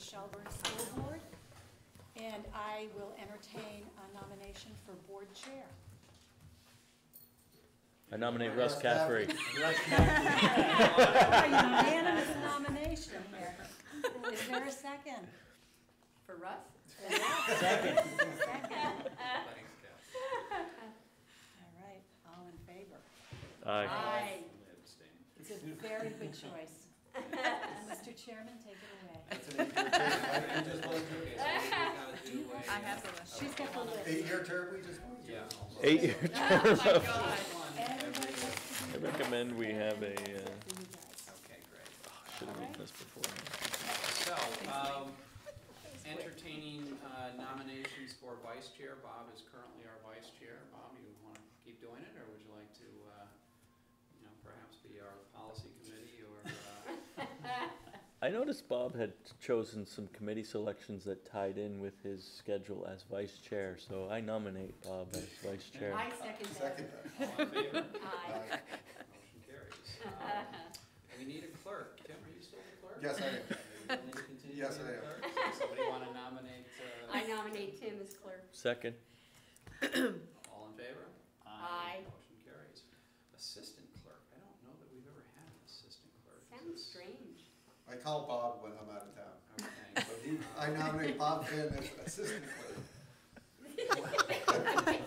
Shelburne School Board, and I will entertain a nomination for board chair. I nominate Russ Caffrey. A unanimous nomination here. Is there a second? For Russ? Second. Second. All right, all in favor? Aye. Aye. It's a very good choice. Mr. Chairman, take it away. I have the list. She's got the list. 8-year term we just went through? Yeah. 8-year term. Oh my God. Everybody has to I do recommend we have a, for you guys. Okay, great. should have written this before. So, entertaining nominations for vice chair. Bob is currently our vice chair. Bob, you want to keep doing it, or would you like to, perhaps be our policy committee, or? I noticed Bob had chosen some committee selections that tied in with his schedule as vice chair, so I nominate Bob as vice chair. I second that. Second that. All in favor? Aye. Motion carries. We need a clerk. Tim, are you still the clerk? Yes, I am. Are you willing to continue Yes, to be I the am. clerk? So somebody want to nominate? I nominate Tim as clerk. Second. All in favor? Aye. Motion carries. Assistant clerk. I don't know that we've ever had an assistant clerk. Sounds strange. I call Bob when I'm out of town. Okay. So I nominate Bob Finn as assistant clerk.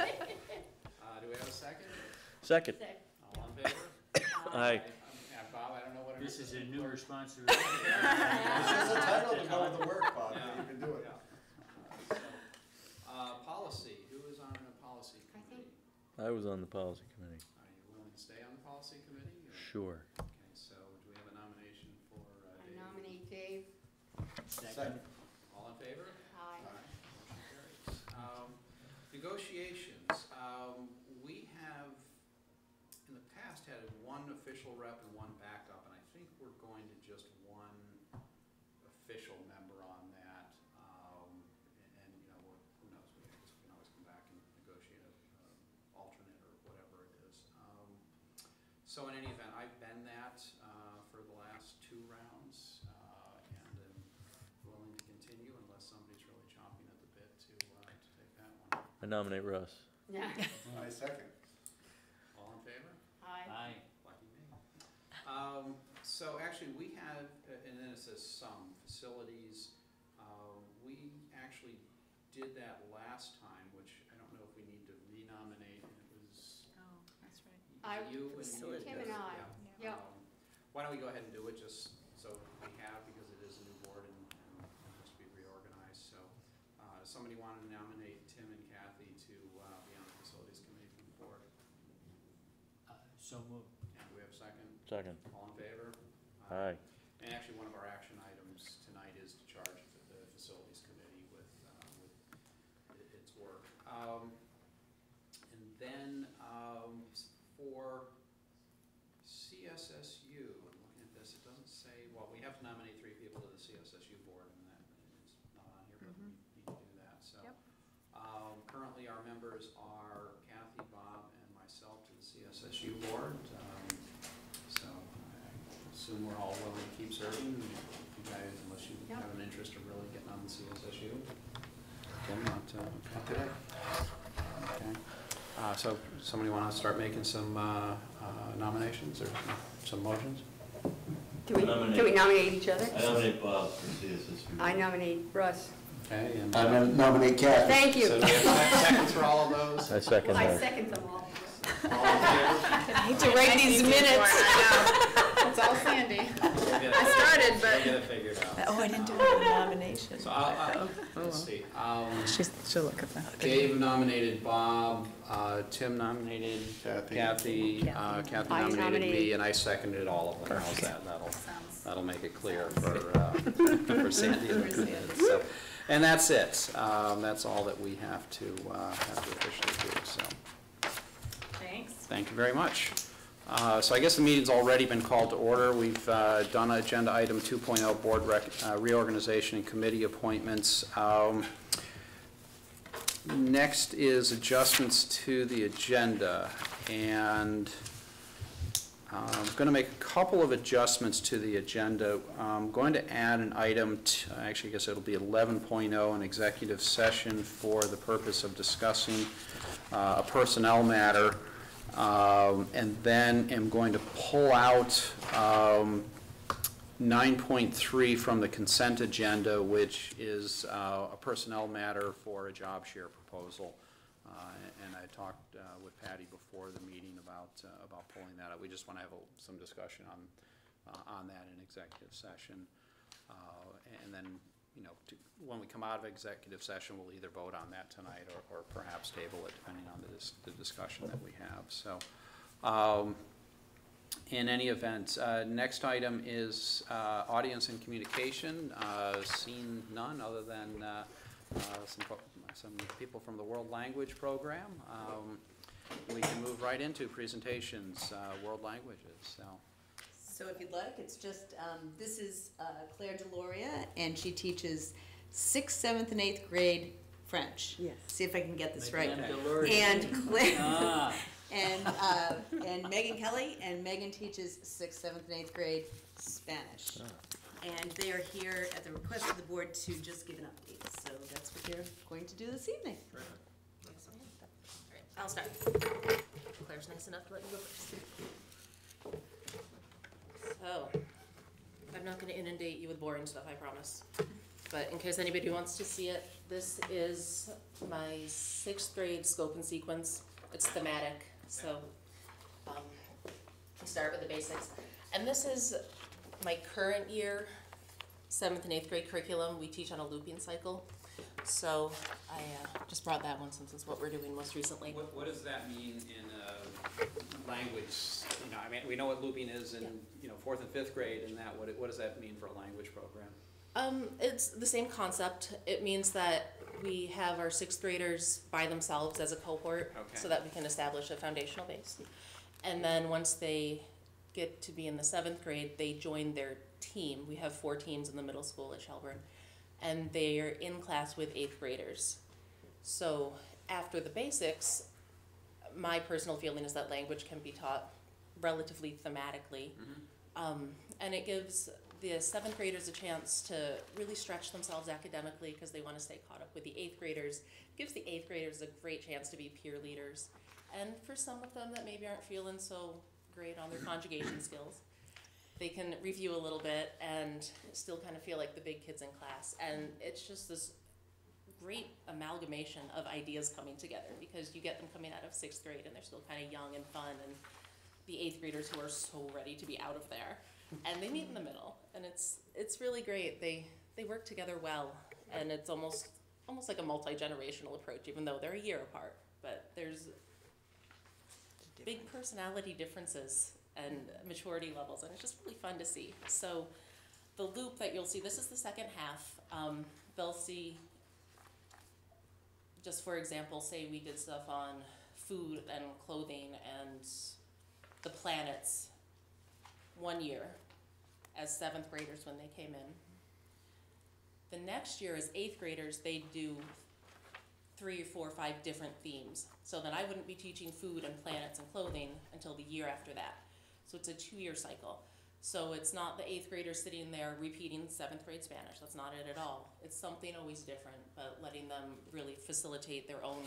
Do we have a second? Second. All in favor? Aye. Bob, I don't know what. This is a new responsibility. This is a title to go with the work, Bob, Yeah. you can do it. Policy, who is on the policy I think- committee? I was on the policy committee. Are you willing to stay on the policy committee? or- Sure. Okay, so do we have a nomination for I Dave? nominate Dave. Second. All in favor? Aye. Motion carries. Negotiations, we have in the past had one official rep and one backup, and I think we're going to just one official member on that. And who knows, we can always come back and negotiate a alternate or whatever it is. So in any event, I've been that for the last 2 rounds, and am willing to continue unless somebody's really chomping at the bit to take that one. I nominate Russ. Yeah. I second. All in favor? Aye. Aye. Lucky me. So actually, we have, and then it says some facilities. We actually did that last time, which I don't know if we need to renominate. And it was Oh, that's right. you and you. Tim and I. Yeah. Yep. Why don't we go ahead and do it just so we have, because it is a new board and has to be reorganized. So does somebody want to nominate Tim and Kathy to be on the facilities committee from the board? So moved. And do we have a second? Second. All in favor? Aye. And actually, one of our action items tonight is to charge the facilities committee with its work. And then for CSSU, I'm looking at this, it doesn't say, well, we have to nominate 3 people to the CSSU board, and that is not on here, but we need to do that, so. Yep. Currently, our members are Kathy, Bob, and myself to the CSSU board. So I assume we're all willing to keep serving. You guys, unless you Yep. have an interest of really getting on the CSSU. Tim, not Today. okay. So somebody want to start making some nominations or some motions? Do we nominate each other? I nominate Bob for CSSU. I nominate Russ. Okay, and. I'm going to nominate Kathy. Thank you. So do we have seconds for all of those? I second I that. second them all. All in favor? I need to write these minutes. It's all Sandy. I started, but- We'll get it figured out. Oh, I didn't do the nomination. So let's see. She'll look at that. Dave nominated Bob, Tim nominated Kathy. Kathy I nominated me, nominated- and I seconded all of them. How's that? Sounds. That'll make it clear for Sandy and the minutes. So, and that's it. That's all that we have to officially do, so. Thanks. Thank you very much. So I guess the meeting's already been called to order. We've done agenda item 2.0, board reorganization and committee appointments. Next is adjustments to the agenda, and I'm going to make a couple of adjustments to the agenda. I'm going to add an item, actually I guess it'll be 11.0, an executive session for the purpose of discussing a personnel matter, and then am going to pull out 9.3 from the consent agenda, which is a personnel matter for a job share proposal. And I talked with Patty before the meeting about pulling that up. We just want to have some discussion on that in executive session. And then, you know, when we come out of executive session, we'll either vote on that tonight or perhaps table it, depending on the discussion that we have. So, in any event, next item is audience and communication. Seen none other than some people from the World Language Program. We can move right into presentations, world languages. So if you'd like, it's just, this is Claire Deloria, and she teaches 6th, 7th, and 8th grade French. Yes. See if I can get this right. Madame Deloria. And Claire, Ah, and Megan Kelly, and Megan teaches 6th, 7th, and 8th grade Spanish. And they are here at the request of the board to just give an update. So that's what they're going to do this evening. Alright, I'll start. Claire's nice enough to let me go first. So, I'm not gonna inundate you with boring stuff, I promise. But in case anybody wants to see it, this is my 6th grade scope and sequence. It's thematic, so we'll start with the basics. And this is my current year 7th and 8th grade curriculum. We teach on a looping cycle. So I just brought that one since it's what we're doing most recently. What does that mean in language? You know, I mean, we know what looping is in you know 4th and 5th grade, and that. What does that mean for a language program? It's the same concept. It means that we have our 6th graders by themselves as a cohort, Okay. so that we can establish a foundational base. And then once they get to be in the 7th grade, they join their team. We have 4 teams in the middle school at Shelburne, and they are in class with 8th graders. So after the basics, my personal feeling is that language can be taught relatively thematically, and it gives the 7th graders a chance to really stretch themselves academically because they want to stay caught up with the 8th graders. It gives the 8th graders a great chance to be peer leaders. And for some of them that maybe aren't feeling so great on their conjugation skills, they can review a little bit and still kind of feel like the big kids in class. And it's just this great amalgamation of ideas coming together because you get them coming out of 6th grade and they're still kind of young and fun, and the 8th graders who are so ready to be out of there. And they meet in the middle, and it's really great. They work together well, and it's almost like a multi-generational approach, even though they're a year apart. But there's big personality differences and maturity levels, and it's just really fun to see. So the loop that you'll see, this is the second half. They'll see, just for example, say we did stuff on food and clothing and the planets one year as 7th graders when they came in. The next year as 8th graders, they do 3 or 4 or 5 different themes. So then I wouldn't be teaching food and planets and clothing until the year after that. So it's a 2-year cycle. So it's not the 8th graders sitting there repeating 7th grade Spanish. That's not it at all. It's something always different, but letting them really facilitate their own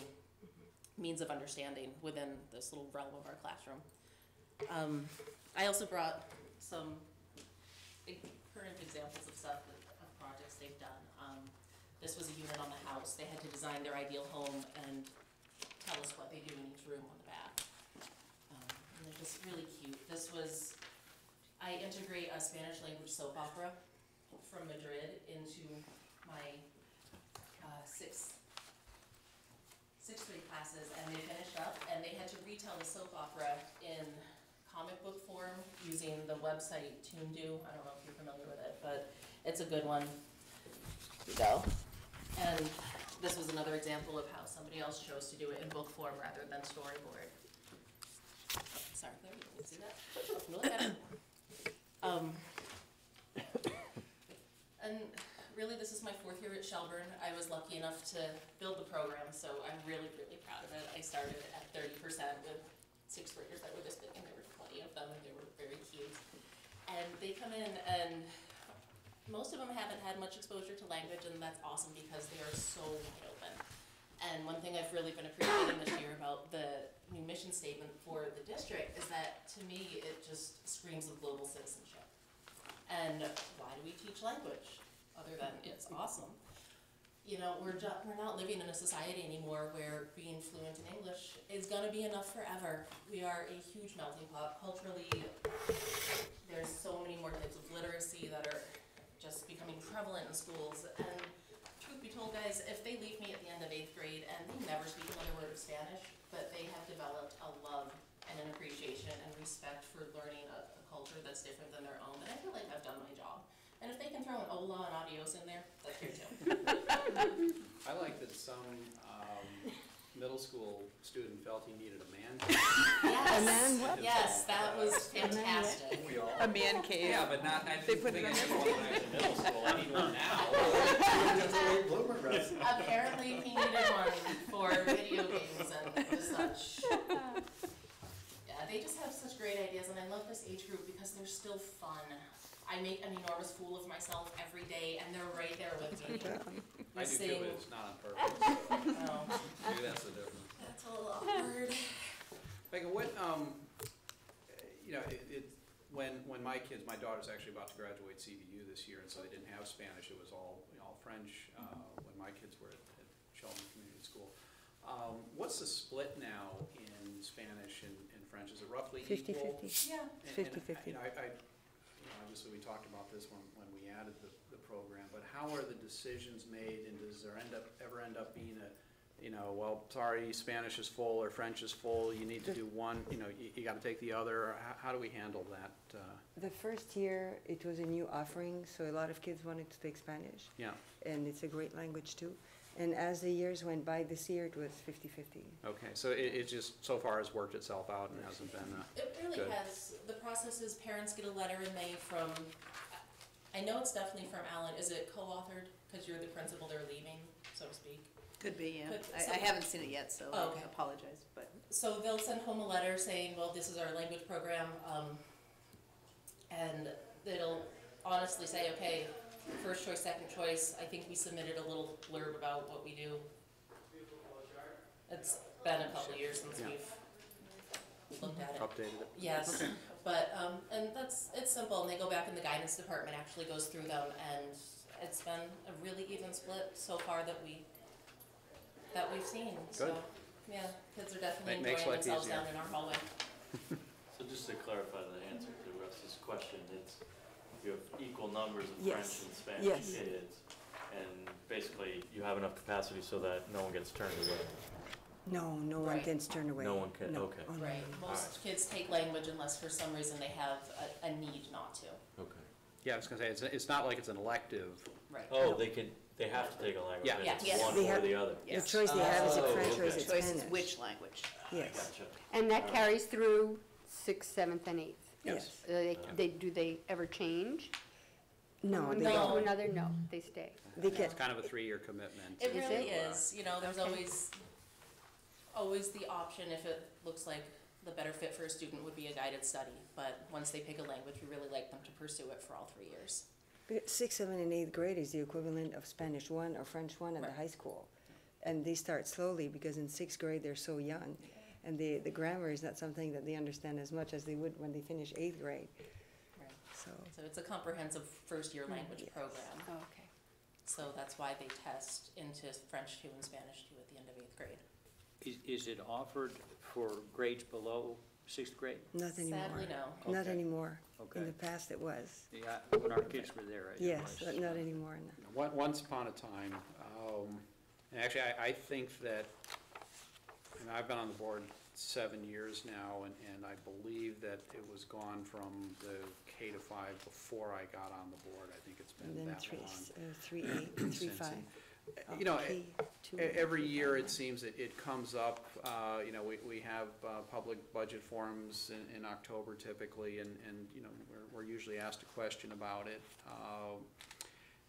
means of understanding within this little realm of our classroom. I also brought some current examples of stuff, of projects they've done. This was a unit on the house. They had to design their ideal home and tell us what they do in each room on the back. And they're just really cute. This was, I integrate a Spanish language soap opera from Madrid into my sixth grade classes, and they finished up, and they had to retell the soap opera in comic book form using the website Toondoo. I don't know if you're familiar with it, but it's a good one. Here we go. And this was another example of how somebody else chose to do it in book form rather than storyboard. Sorry, Claire, you can see that? Look at it. And really, this is my 4th year at Shelburne. I was lucky enough to build the program, so I'm really, really proud of it. I started at 30% with 6th graders that were this big, and there were 20 of them, and they were And they come in and most of them haven't had much exposure to language, and that's awesome because they are so wide open. And one thing I've really been appreciating this year about the new mission statement for the district is that, to me, it just screams of global citizenship. And why do we teach language other than it's awesome? You know, we're not living in a society anymore where being fluent in English is gonna be enough forever. We are a huge melting pot culturally. There's so many more types of literacy that are just becoming prevalent in schools. And truth be told, guys, if they leave me at the end of 8th grade and they never speak another word of Spanish, but they have developed a love and an appreciation and respect for learning a culture that's different than their own, then I feel like I've done my job. And if they can throw an hola and adios in there, that's great too. I like that some middle school student felt he needed a man cave. Yes, A man what? yes, that was fantastic. We all. A man cave. Yeah, but not, I They didn't put think it I on had one when I was in middle school, I need one now. Just a late bloomer, Russ. Apparently he needed one for video games and such. Yeah, they just have such great ideas, and I love this age group because they're still fun. I make an enormous fool of myself every day, and they're right there with me. I do too, sing- but it's not on purpose, so No, maybe that's the difference. that's a little awkward. Megan, what, you know, when my kids, my daughter's actually about to graduate CVU this year, and so they didn't have Spanish, it was all French, when my kids were at Shelburne Community School. What's the split now in Spanish and French? Is it roughly equal? 50-50. Yeah. And- Fifty-fifty. You know, obviously, we talked about this when we added the program, but how are the decisions made, and does there ever end up being a, you know, well, sorry, Spanish is full or French is full, you need to do one, you know, you gotta take the other, or how do we handle that? The first year, it was a new offering, so a lot of kids wanted to take Spanish, Yeah, and it's a great language too. And as the years went by, this year it was 50-50. okay, so it just, so far has worked itself out and hasn't been, It really Good. has. The process is parents get a letter in May from, I know it's definitely from Alan. Is it co-authored? Because you're the principal they're leaving, so to speak. Could be, yeah. Could- I haven't seen it yet, so Oh, okay. I apologize, but. So they'll send home a letter saying, well, this is our language program, and it'll honestly say, okay, first choice, second choice. I think we submitted a little blurb about what we do. It's been a couple years since Yeah. we've looked at it. updated it. Yes, but, and it's simple, and they go back and the guidance department actually goes through them, and it's been a really even split so far that we've seen, so, Good. yeah, kids are definitely Makes enjoying life themselves easier. down in our hallway. So just to clarify the answer to Russ's question, it's, you have equal numbers of French Yes. and Spanish Yes. kids, and basically you have enough capacity so that no one gets turned away. No, no one Right. gets turned away. No one can- No. okay. Oh, no, Right, no. most kids take language unless for some reason they have a need not to. Okay. Yeah, I was gonna say, it's not like it's an elective. Right. Oh, No. they have to take a language, Yeah. and Yeah. it's Yes. one They or have- the other. The Yes. choice they have is Oh, it French or is okay. it Choice Spanish? is which language. Yes, Gotcha. And that carries through 6th, 7th, and 8th? yes. Do they ever change? No, From one they grade don't. to another? No, they stay. They It's get, kind of a 3-year commitment. It Is really it? is, you know, there's Okay. always the option, if it looks like the better fit for a student would be a guided study, but once they pick a language, we really like them to pursue it for all 3 years. 6th, 7th, and 8th grade is the equivalent of Spanish 1 or French 1 at the Right. high school. And they start slowly because in 6th grade they're so young. And the grammar is not something that they understand as much as they would when they finish 8th grade. Right. So, So it's a comprehensive first-year language yes. program, Oh, okay. so that's why they test into French 2 and Spanish 2 at the end of 8th grade. Is it offered for grades below 6th grade? not anymore. Sadly, no. Not Okay. anymore. Okay. In the past it was. Yeah, when our kids were there, it Yes, was. but not anymore. No. Once upon a time, and actually, I think that, and I've been on the board 7 years now, and I believe that it was gone from the K to 5 before I got on the board. I think it's And been then that long. 3-8, 3-5. You know, Two. every year, it seems that it comes up, you know, we have public budget forums in October typically, and, you know, we're usually asked a question about it.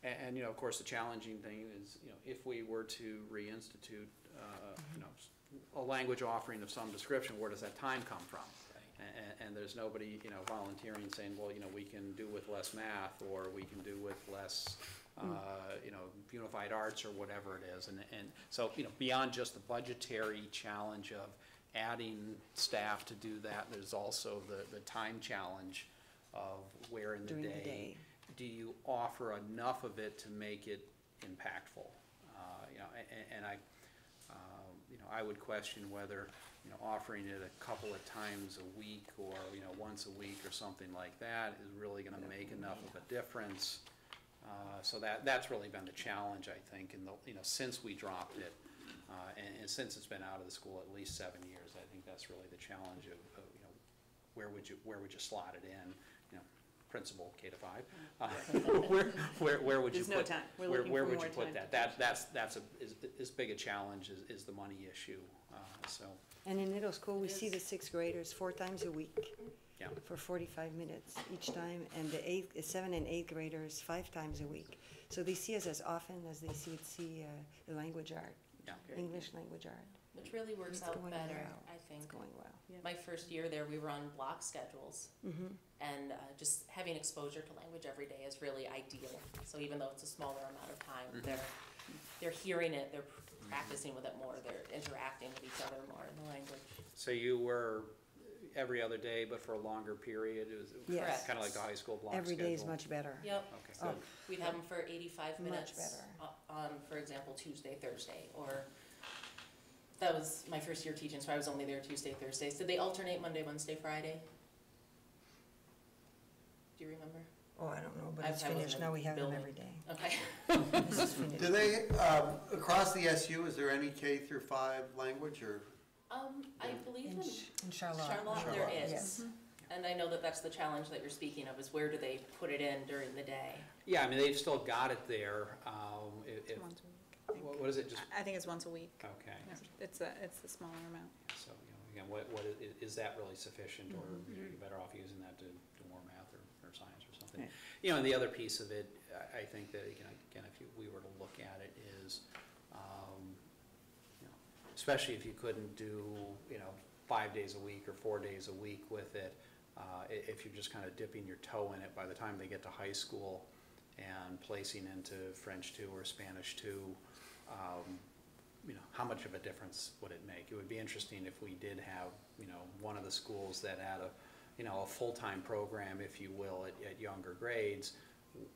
And, you know, of course, the challenging thing is, you know, if we were to reinstitute, you know, a language offering of some description, where does that time come from? and there's nobody, you know, volunteering saying, well, you know, we can do with less math, or we can do with less, you know, unified arts, or whatever it is. And so, you know, beyond just the budgetary challenge of adding staff to do that, there's also the time challenge of where in the During the day day. do you offer enough of it to make it impactful? You know, and I, you know, I would question whether, you know, offering it a couple of times a week, or, you know, once a week or something like that is really gonna make enough of a difference. So that's really been the challenge, I think, in the, you know, since we dropped it, and since it's been out of the school at least 7 years. I think that's really the challenge of, you know, where would you slot it in? You know, principal K to 5. Where would you There's put? no time. We're Where looking where for would more you put time that? to That's as big a challenge is the money issue. So And in middle school, we see the sixth graders 4 times a week yeah. for 45 minutes each time, and the 7th and 8th graders 5 times a week. So they see us as often as they see the language art, Yeah. English language art. Which really works It's out going better, well. I think. It's going well. My first year there, we were on block schedules, and just having exposure to language every day is really ideal. So even though it's a smaller amount of time, they're hearing it, they're practicing with it more, they're interacting with each other more in the language. So you were every other day, but for a longer period? It was Yes. kind of like the high school block Every schedule? day is much better. Yep. Okay, Oh, good. We'd have them for 85 Much minutes better. on, for example, Tuesday, Thursday, or that was my first year teaching, so I was only there Tuesday, Thursdays. Did they alternate Monday, Wednesday, Friday? Do you remember? Oh, I don't know, but I it's wasn't finished. in Now we have them building. every day. Okay. This is finished. Do they, across the SU, is there any K through 5 language, or? I believe In Charlotte. Charlotte, there Charlotte, is. yes. And I know that that's the challenge that you're speaking of, is where do they put it in during the day? Yeah, I mean, they've still got it there. If, Once a week, I think. what is it, just, I think it's once a week. okay. It's a smaller amount. So, you know, again, is that really sufficient, or you know, you're better off using that to do more math or science or something? Right. You know, and the other piece of it, I think that, again, if we were to look at it, is, you know, especially if you couldn't do, you know, 5 days a week or 4 days a week with it, if you're just kind of dipping your toe in it by the time they get to high school and placing into French 2 or Spanish 2, you know, how much of a difference would it make? It would be interesting if we did have, you know, one of the schools that had a, you know, a full-time program, if you will, at younger grades.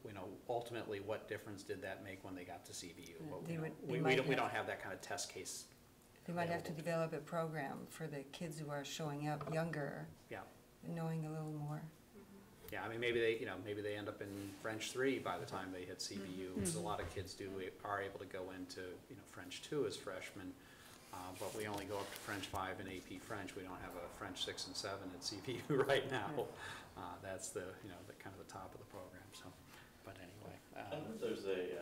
You know, ultimately, what difference did that make when they got to CVU? Well, They you know, would- they we might don't have- have that kind of test case. They might have to available. develop a program for the kids who are showing up younger, Yeah. knowing a little more. Yeah, I mean, maybe they, you know, maybe they end up in French 3 by the time they hit CVU, because a lot of kids are able to go into, you know, French 2 as freshmen, but we only go up to French 5 and AP French. We don't have a French 6 and 7 at CVU right now. That's the, you know, the kind of the top of the program, so, but anyway. I know there's a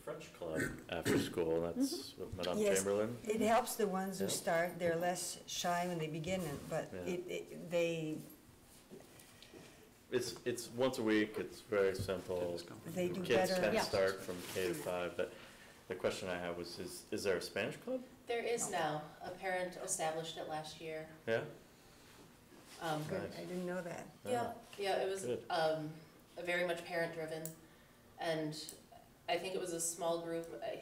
French club after school, that's with Madame Yes. Chamberlain. It helps the ones who Yeah. start, they're less shy when they begin, but Yeah. It's once a week, it's very simple. They do Kids better. can Yeah. start from K to 5, but the question I have was, is there a Spanish club? There is now. A parent established it last year. Yeah? Good, Nice. I didn't know that. Yeah, it was Good. a very much parent-driven, and I think it was a small group. I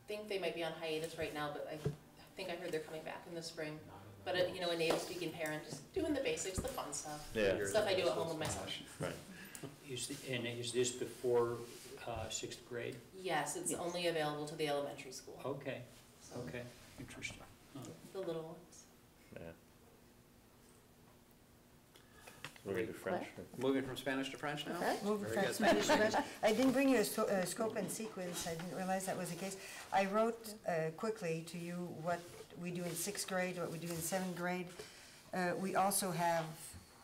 think they might be on hiatus right now, but I think I heard they're coming back in the spring. But, you know, a native-speaking parent, just doing the basics, the fun stuff. Yeah. Stuff I do at home with my son. Right. Is this before 6th grade? Yes, it's only available to the elementary school, Okay, so okay, interesting. the little ones. Yeah. We're gonna do French. Moving from Spanish to French now? Moving Very from good. Spanish to French. I didn't bring you a scope and sequence, I didn't realize that was the case. I wrote quickly to you what we do in 6th grade, what we do in 7th grade. We also have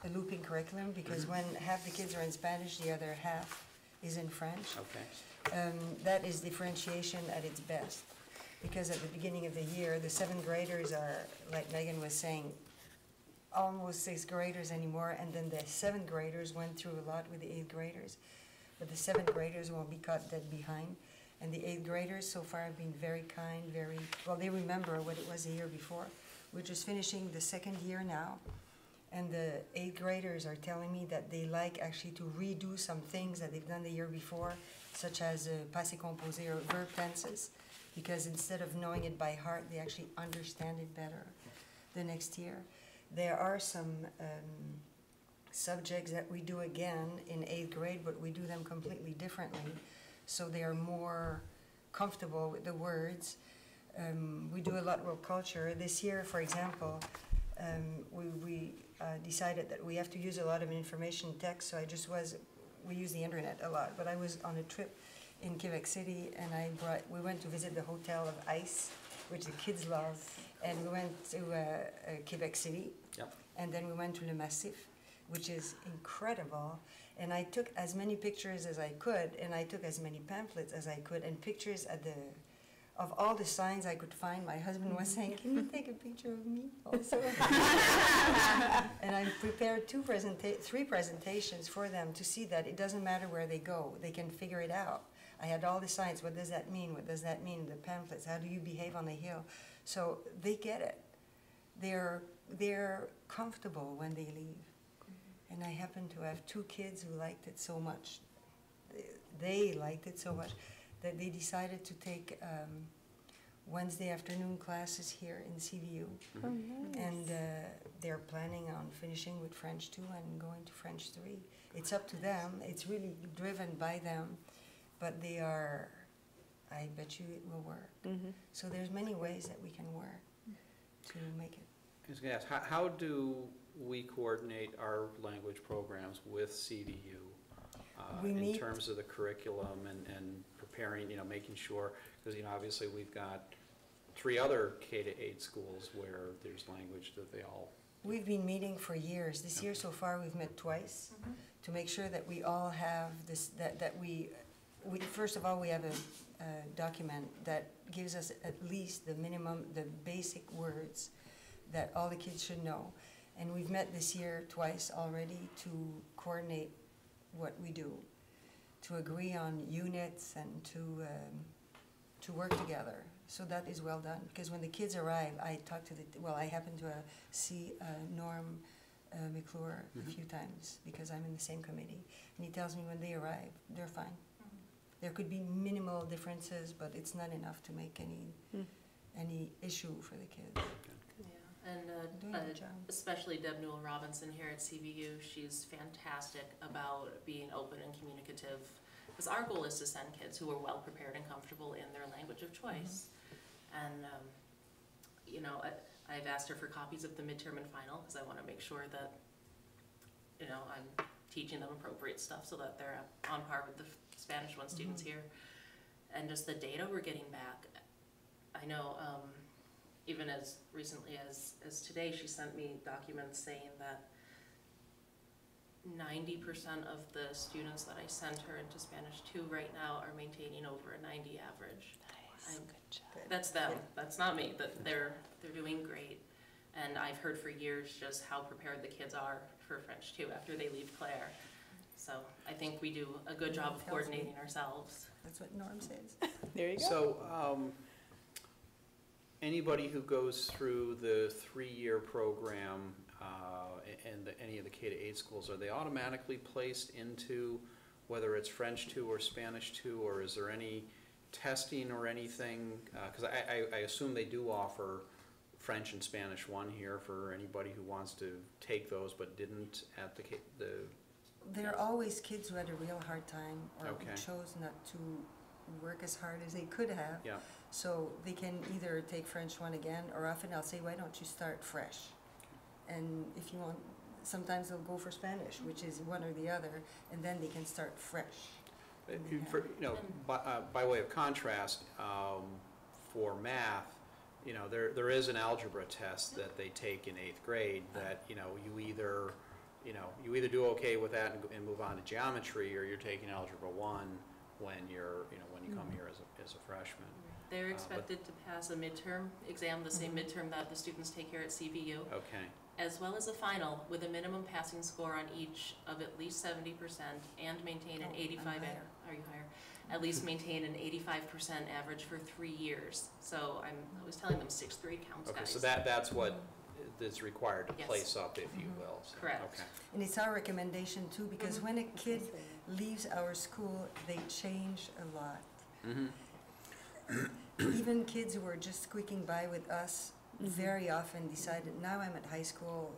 a looping curriculum, because when half the kids are in Spanish, the other half is in French. Okay. That is differentiation at its best, because at the beginning of the year, the 7th graders are, like Megan was saying, almost 6th graders anymore, and then the 7th graders went through a lot with the 8th graders. But the 7th graders won't be caught dead behind, and the 8th graders so far have been very kind, well, they remember what it was the year before. We're just finishing the 2nd year now, And the 8th graders are telling me that they like actually to redo some things that they've done the year before, such as passé composé or verb tenses, because instead of knowing it by heart, they actually understand it better the next year. There are some subjects that we do again in 8th grade, but we do them completely differently, so they are more comfortable with the words. We do a lot with culture. This year, for example, we decided that we have to use a lot of information text, so we use the internet a lot, but I was on a trip in Quebec City, and we went to visit the Hotel of Ice, which the kids love, and we went to Quebec City, Yep. and then we went to Le Massif, which is incredible, and I took as many pictures as I could, and I took as many pamphlets as I could, and pictures of all the signs I could find. My husband was saying, "Can you take a picture of me also?" And I prepared 3 presentations for them to see that it doesn't matter where they go, they can figure it out. I had all the signs. What does that mean? What does that mean? The pamphlets. How do you behave on the hill? So they get it. They're comfortable when they leave. And I happen to have 2 kids who liked it so much. They liked it so much that they decided to take Wednesday afternoon classes here in CVU. Oh, nice. And they're planning on finishing with French 2 and going to French 3. It's up to them. It's really driven by them. But I bet you it will work. So there's many ways that we can work to make it. I was going to ask, how do we coordinate our language programs with CVU in terms of the curriculum and preparing, making sure, because, obviously we've got 3 other K-8 schools where there's language that they all... We've been meeting for years. This year so far we've met twice to make sure that we all have this, that we first of all, we have a document that gives us at least the minimum, the basic words that all the kids should know. And we've met this year twice already to coordinate what we do, to agree on units and to work together. So that is well done, because when the kids arrive, I talk to I happen to see Norm McClure a few times, because I'm in the same committee, and he tells me when they arrive, they're fine. There could be minimal differences, but it's not enough to make any issue for the kids. Yeah, and Doing a good job. especially Deb Newell Robinson here at CVU, she's fantastic about being open and communicative, because our goal is to send kids who are well prepared and comfortable in their language of choice. And I've asked her for copies of the midterm and final, because I want to make sure that I'm teaching them appropriate stuff so that they're on par with the Spanish 1 students here. And just the data we're getting back, I know even as recently as today, she sent me documents saying that 90% of the students that I sent her into Spanish 2 right now are maintaining over a 90 average. Nice, good job. That's them, that's not me, but they're doing great. And I've heard for years just how prepared the kids are for French 2 after they leave Claire. So I think we do a good job of coordinating ourselves. That's what Norm says. There you go. So, anybody who goes through the 3-year program and any of the K-8 schools, are they automatically placed into whether it's French 2 or Spanish 2, or is there any testing or anything? Because I assume they do offer French and Spanish 1 here for anybody who wants to take those but didn't at the There are always kids who had a real hard time or Okay. who chose not to work as hard as they could have. Yeah. So they can either take French 1 again, or often I'll say, why don't you start fresh? And if you want, sometimes they'll go for Spanish, which is one or the other, and then they can start fresh. By way of contrast, for math, there is an algebra test that they take in 8th grade that, you either do okay with that and move on to geometry, or you're taking algebra 1 when when you come here as a freshman. They're expected to pass a midterm exam, the same midterm that the students take here at CVU. Okay. As well as a final with a minimum passing score on each of at least 70% and maintain an 85, are you higher? At least maintain an 85% average for 3 years. So I was telling them 6th grade counts, Okay, guys. so that's what that's required to Yes. place up, if you will. So, Correct. Okay. And it's our recommendation too, because when a kid leaves our school, they change a lot. Even kids who were just squeaking by with us very often decided, now I'm at high school,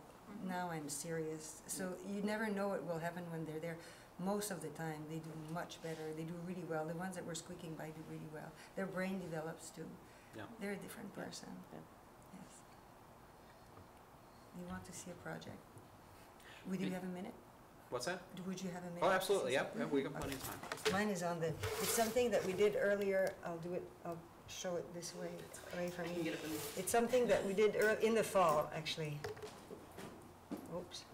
now I'm serious. So you never know what will happen when they're there. Most of the time, they do much better. They do really well. The ones that were squeaking by do really well. Their brain develops too. Yeah. They're a different person. Yes. You want to see a project? Would you have a minute? What's that? Would you have a minute? Oh, to see absolutely, yep, something? we got plenty of time. Mine is on the, it's something that we did earlier. I'll do it, I'll show it this way, away from You you. get it from It's something that we did in the fall, actually. Oops.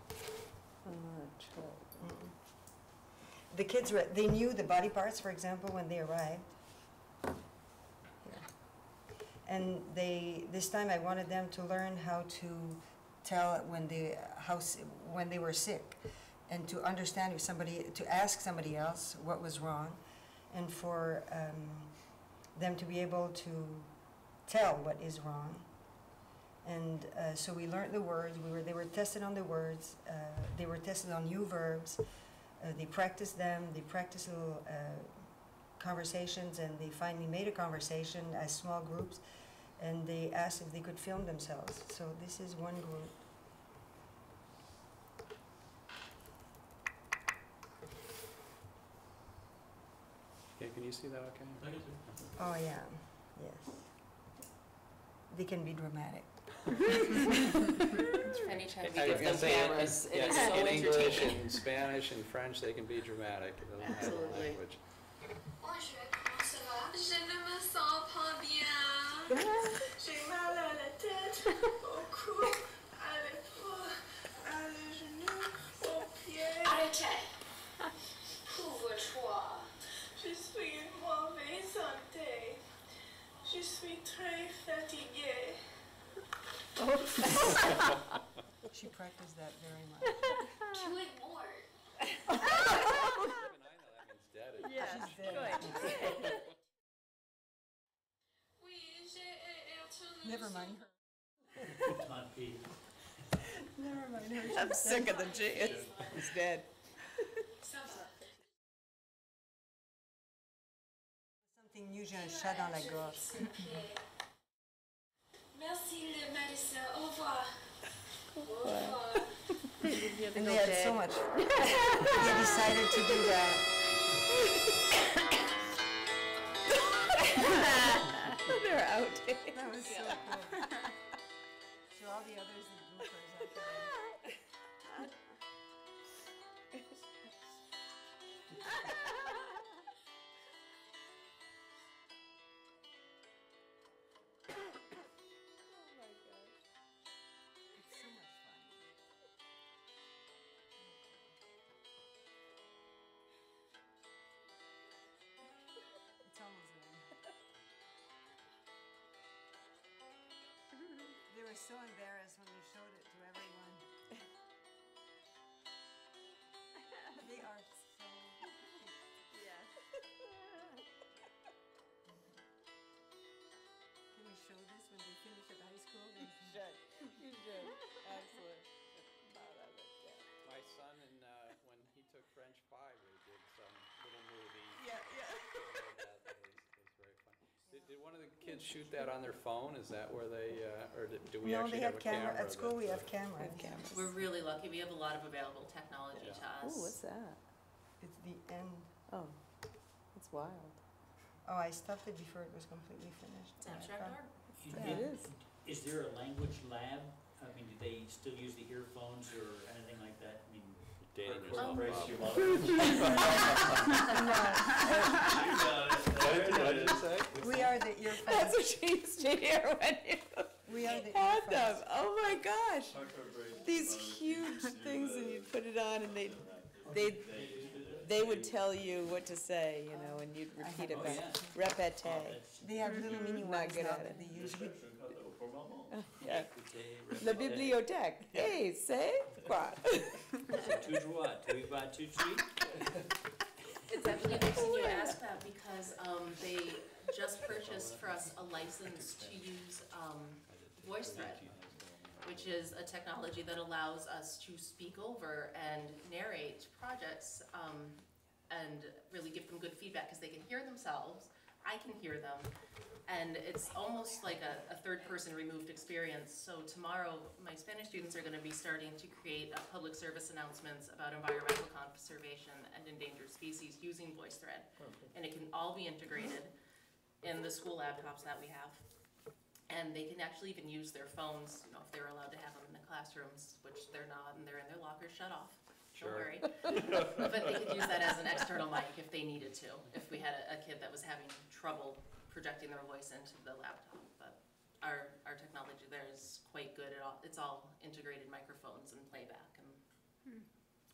The kids, they knew the body parts, for example, when they arrived. Here. And this time I wanted them to learn how to tell when they were sick, and to understand if to ask somebody else what was wrong, and for them to be able to tell what is wrong. And so we learned the words. They were tested on the words. They were tested on new verbs. They practiced them. They practiced little conversations, and they finally made a conversation as small groups. And they asked if they could film themselves. So this is one group. Okay, can you see that okay? Oh yeah, yes. They can be dramatic. Anytime we I was give gonna them say, cameras, it yeah, is so in English entertaining. and Spanish and French, they can be dramatic. It doesn't matter the Absolutely. language. Bonjour, comment ça va? Je ne me sens pas bien. J'ai mal à la tête, au cou, à l'épaule, à les genoux, aux pieds. Arrêtez! Couvre-toi. Je suis en mauvaise santé. Je suis très fatiguée. She practiced that very much. Do it more. Even I know that means dead. She's dead. Oui, j'ai Never mind her. Never mind her. I'm sick of the G. It's dead. Something new, j'ai un chat dans la gorge. Merci le médecin. Au revoir. Au revoir. And they had so much. They decided to do that. They're outdated. That was so cool. So all the others, the groupers, actually. It's so much fun. It's almost done. They were so embarrassed when we showed it to everyone. They are so cute. Yes. Can we show this when they finish at high school? You should. You should. Absolutely. Proud of it, yeah. My son, when he took French 5, we did some little movie. Yeah, yeah. That was very fun. Did one of the kids shoot that on their phone? Is that where they, or do we No, actually they have have a camera? At school, we that, have cameras. We're really lucky. We have a lot of available technology to us. Ooh, what's that? It's the end. Oh, it's wild. Oh, I stopped it before it was completely finished. It's abstract art. It is. Is there a language lab? I mean, do they still use the earphones or anything like that? I mean, Dating or- yourself, or- Bob. No, What did you say? we are the earphones. That's what she used to hear when you We are the had them. earphones. Oh my gosh. These huge things, and you'd put it on, and they would tell you what to say, you know, and you'd repeat it back. Repete. They have little mini Not ones good now at that it. they use. Yeah. La bibliothèque. Hey, c'est quoi? Tout droit, tout va, tout suite. It's actually interesting you ask that because they just purchased for us a license to use VoiceThread. which is a technology that allows us to speak over and narrate projects and really give them good feedback because they can hear themselves, I can hear them, and it's almost like a third-person removed experience. So tomorrow, my Spanish students are going to be starting to create public service announcements about environmental conservation and endangered species using VoiceThread, and it can all be integrated in the school laptops that we have. And they can actually even use their phones, you know, if they're allowed to have them in the classrooms, which they're not, and they're in their lockers shut off. Don't worry. But they could use that as an external mic if they needed to, if we had a kid that was having trouble projecting their voice into the laptop. But our technology there is quite good. It's all integrated microphones and playback, and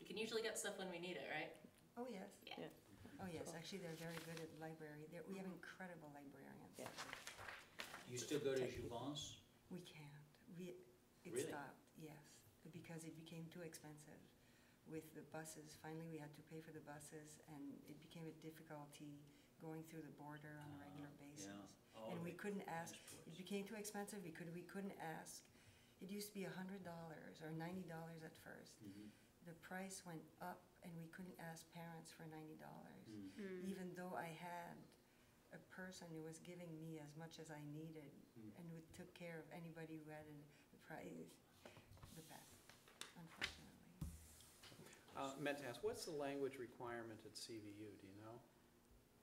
we can usually get stuff when we need it, right? Oh, yes. Yeah. Oh, yes, actually, they're very good at library. We have incredible librarians. Yeah. You still go to Jouvence? We can't. It Really? stopped, yes, because it became too expensive with the buses. Finally, we had to pay for the buses, and it became a difficulty going through the border on a regular basis. Yeah. Oh, And we the couldn't ask, passports. it became too expensive, we couldn't ask. It used to be $100 or $90 at first. Mhm. The price went up, and we couldn't ask parents for $90. Mm. Even though I had a person who was giving me as much as I needed and who took care of anybody who had the price, the best, unfortunately. Meant to ask, what's the language requirement at CVU, do you know?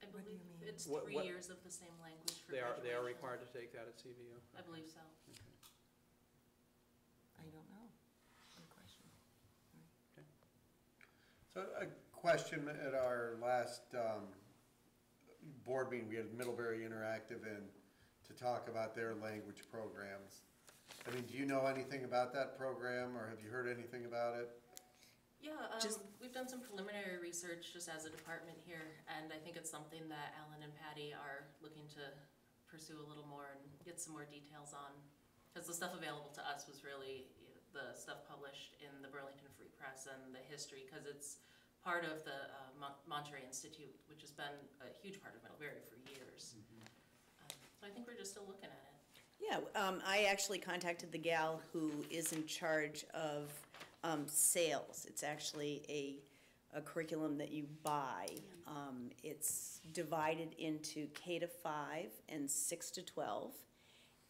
I What do you believe mean? it's What- 3 what- years of the same language for They are graduation. required to take that at CVU? I believe so. Okay. I don't know. Good question. So a question at our last board meeting, we had Middlebury Interactive in to talk about their language programs. I mean, do you know anything about that program, or have you heard anything about it? Yeah, Just- we've done some preliminary research just as a department here, and I think it's something that Alan and Patty are looking to pursue a little more and get some more details on. Because the stuff available to us was really the stuff published in the Burlington Free Press and the history, because it's part of the Monterey Institute, which has been a huge part of Middlebury for years. So I think we're just still looking at it. Yeah, I actually contacted the gal who is in charge of sales. It's actually a curriculum that you buy. It's divided into K-5 and 6-12.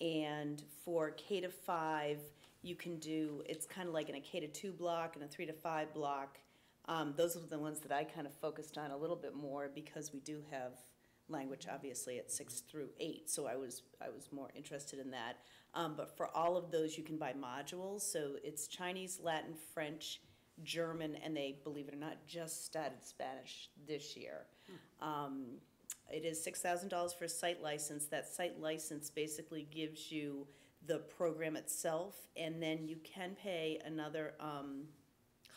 And for K-5, you can do, it's kind of like in a K-2 block and a 3-5 block. Those are the ones that I kind of focused on a little bit more because we do have language obviously at 6-8, so I was more interested in that. But for all of those, you can buy modules, so it's Chinese, Latin, French, German, and they, believe it or not, just started Spanish this year. It is $6,000 for a site license. That site license basically gives you the program itself, and then you can pay another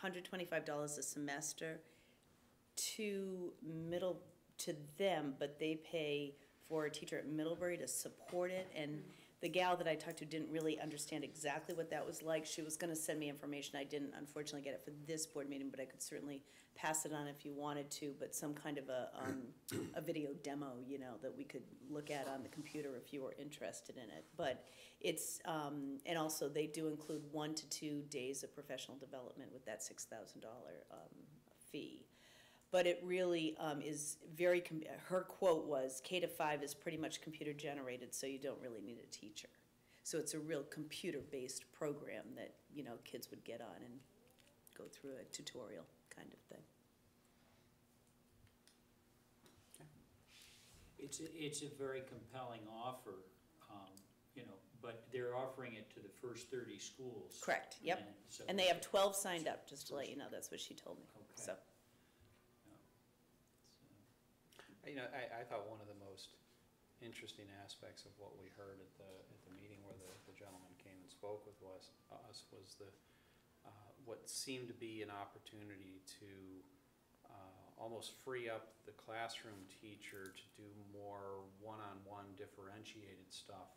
$125 a semester to them, but they pay for a teacher at Middlebury to support it. And the gal that I talked to didn't really understand exactly what that was like. She was gonna send me information. I didn't unfortunately get it for this board meeting, but I could certainly pass it on if you wanted to, but some kind of a video demo, you know, that we could look at on the computer if you were interested in it. But it's, and also they do include 1 to 2 days of professional development with that $6,000 fee. But it really is very, her quote was, K-5 is pretty much computer generated, so you don't really need a teacher. So it's a real computer-based program that, you know, kids would get on and go through a tutorial kind of thing. It's a very compelling offer, you know, but they're offering it to the first 30 schools. Correct, yep. And so- And they have 12 signed up, just to let you know, that's what she told me, Okay. so. You know, I thought one of the most interesting aspects of what we heard at the meeting where the gentleman came and spoke with us was what seemed to be an opportunity to almost free up the classroom teacher to do more one-on-one differentiated stuff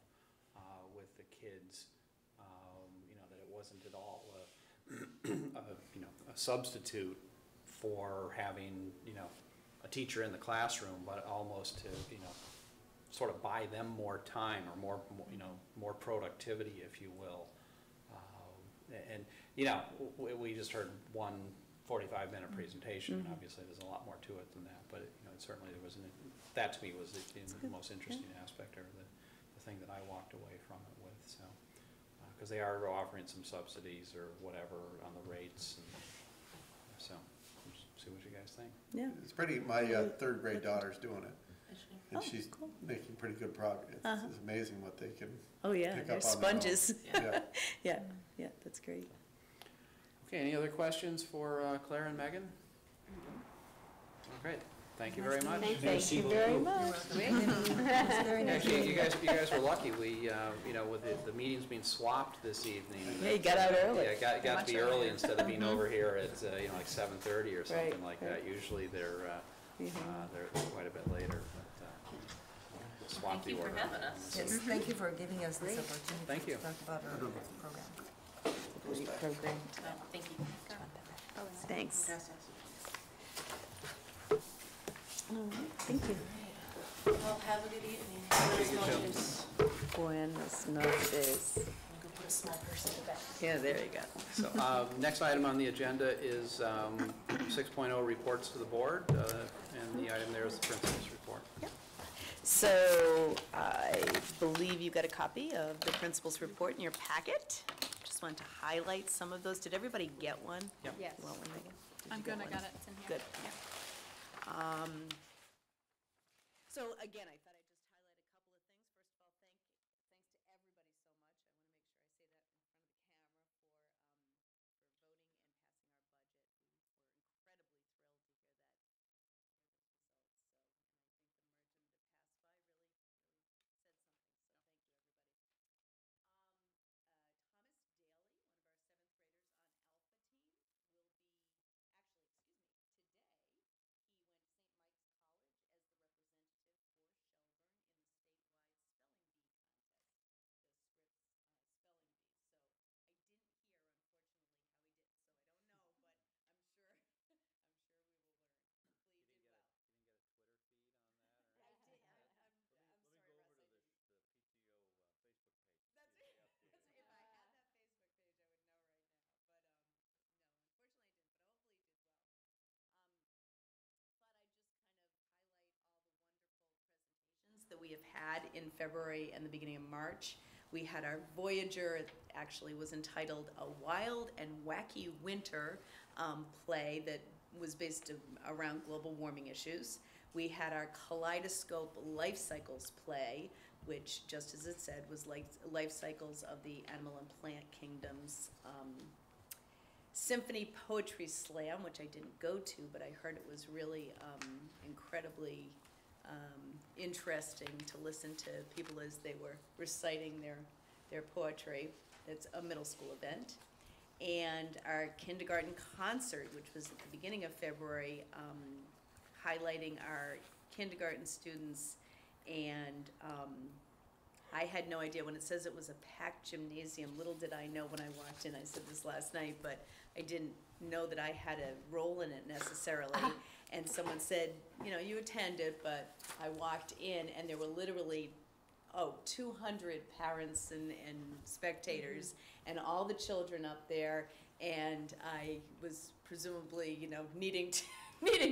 with the kids. You know, that it wasn't at all a substitute for having, you know, a teacher in the classroom, but almost to, you know, sort of buy them more time or more you know, more productivity, if you will. and, we just heard one 45-minute presentation, and obviously there's a lot more to it than that, but, it certainly that to me was the most interesting aspect, or the thing that I walked away from it with, so. Because they are offering some subsidies or whatever on the rates, and so, see what you guys think. Yeah. It's pretty, my third grade daughter's doing it. And she's making pretty good progress. It's amazing what they can Oh, yeah, pick they're up on their own. sponges. Yeah. Yeah, that's great. Okay, any other questions for Claire and Megan? Great, thank you very much. Thank you very much. Actually, you guys were lucky. We, with the meetings being swapped this evening. Yeah, you got out early. Yeah, got to be Much early earlier. instead of being over here at, like 7:30 or something Right, like right. that. Usually they're quite a bit later, but swap Thank the you for order. having us. Yes, thank you for giving us this opportunity Thank you. to talk about our program. Great program. Thank you. Thanks. Gracias. Thank you. Well, have a good evening. Buenas noches. I'm gonna put a small person to bed. Yeah, there you go. So, next item on the agenda is 6.0 reports to the board, and the item there is the principal's report. So I believe you got a copy of the principal's report in your packet. Just wanted to highlight some of those. Did everybody get one? Yep. Yes. You want one, Megan? Did I'm you get good, I one? got it, it's in here. Good. So again, I thought I'd just highlight a couple of things. First of all, thanks to everybody so much. I want to make sure I say that in front of the camera for voting and passing our budget. We were incredibly thrilled to hear that. That we have had in February and the beginning of March. We had our Voyager, it actually was entitled A Wild and Wacky Winter play that was based around global warming issues. We had our Kaleidoscope Life Cycles play, which, just as it said, was life cycles of the animal and plant kingdoms. Symphony Poetry Slam, which I didn't go to, but I heard it was really incredibly interesting to listen to people as they were reciting their poetry. It's a middle school event. And our kindergarten concert, which was at the beginning of February, highlighting our kindergarten students. And I had no idea, when it says it was a packed gymnasium, little did I know when I walked in, I said this last night, but I didn't know that I had a role in it necessarily. And someone said, you attended, but I walked in and there were literally, 200 parents and spectators and all the children up there. And I was presumably, needing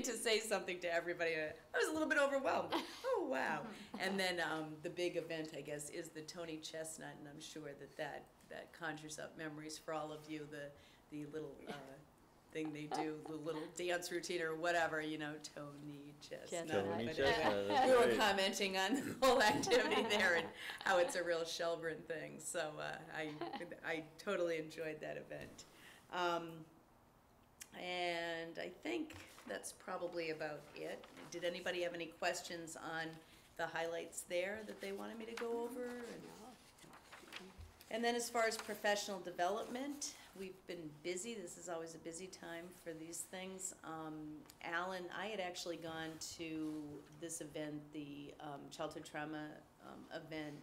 to say something to everybody. I was a little bit overwhelmed. Oh, wow. And then the big event, I guess, is the Tony Chestnut, and I'm sure that conjures up memories for all of you, the little thing they do, the little dance routine or whatever, Tony Chestnut. Tony But, Chestnut, that's we were great. commenting on the whole activity there and how it's a real Shelburne thing. So I totally enjoyed that event. And I think that's probably about it. Did anybody have any questions on the highlights there that they wanted me to go over? And then as far as professional development, we've been busy. This is always a busy time for these things. Alan, I had actually gone to this event, the childhood trauma event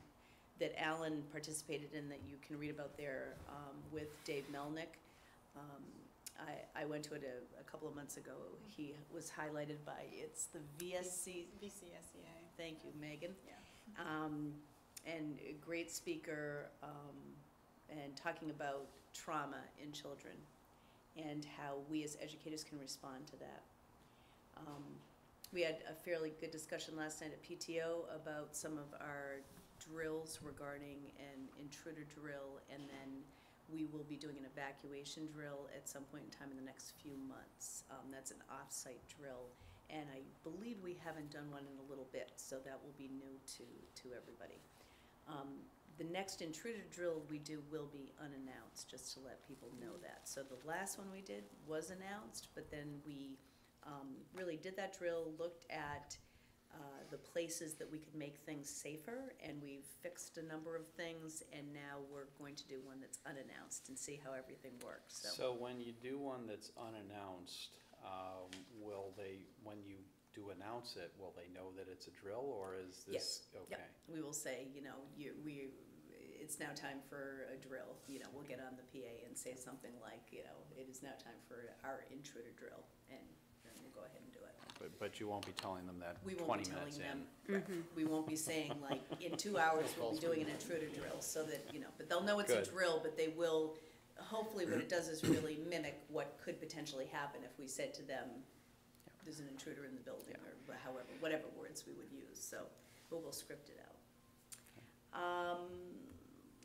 that Alan participated in, that you can read about there with Dave Melnick. I went to it a couple of months ago. He was highlighted by, it's the VCSEA. Thank you, Megan. Yeah. And a great speaker, and talking about trauma in children and how we as educators can respond to that. We had a fairly good discussion last night at PTO about some of our drills regarding an intruder drill, and then we will be doing an evacuation drill at some point in time in the next few months. That's an off-site drill, and I believe we haven't done one in a little bit, so that will be new to everybody. The next intruder drill we do will be unannounced, just to let people know that. So the last one we did was announced, but then we really did that drill, looked at the places that we could make things safer, and we've fixed a number of things, and now we're going to do one that's unannounced and see how everything works. So when you do one that's unannounced, will they, when you do announce it, will they know that it's a drill, or is this? Yes. Okay. Yep. We will say, you know, it's now time for a drill. You know, we'll get on the PA and say something like, you know, it is now time for our intruder drill, and then we'll go ahead and do it. But you won't be telling them that We won't 20 be telling minutes them, in? correct. We won't be saying like, in 2 hours, we'll be doing an intruder drill, so that, you know, but they'll know it's a Good. drill, but they will, hopefully what it does is really mimic what could potentially happen if we said to them, there's an intruder in the building, or however, whatever words we would use, so, but we'll script it out.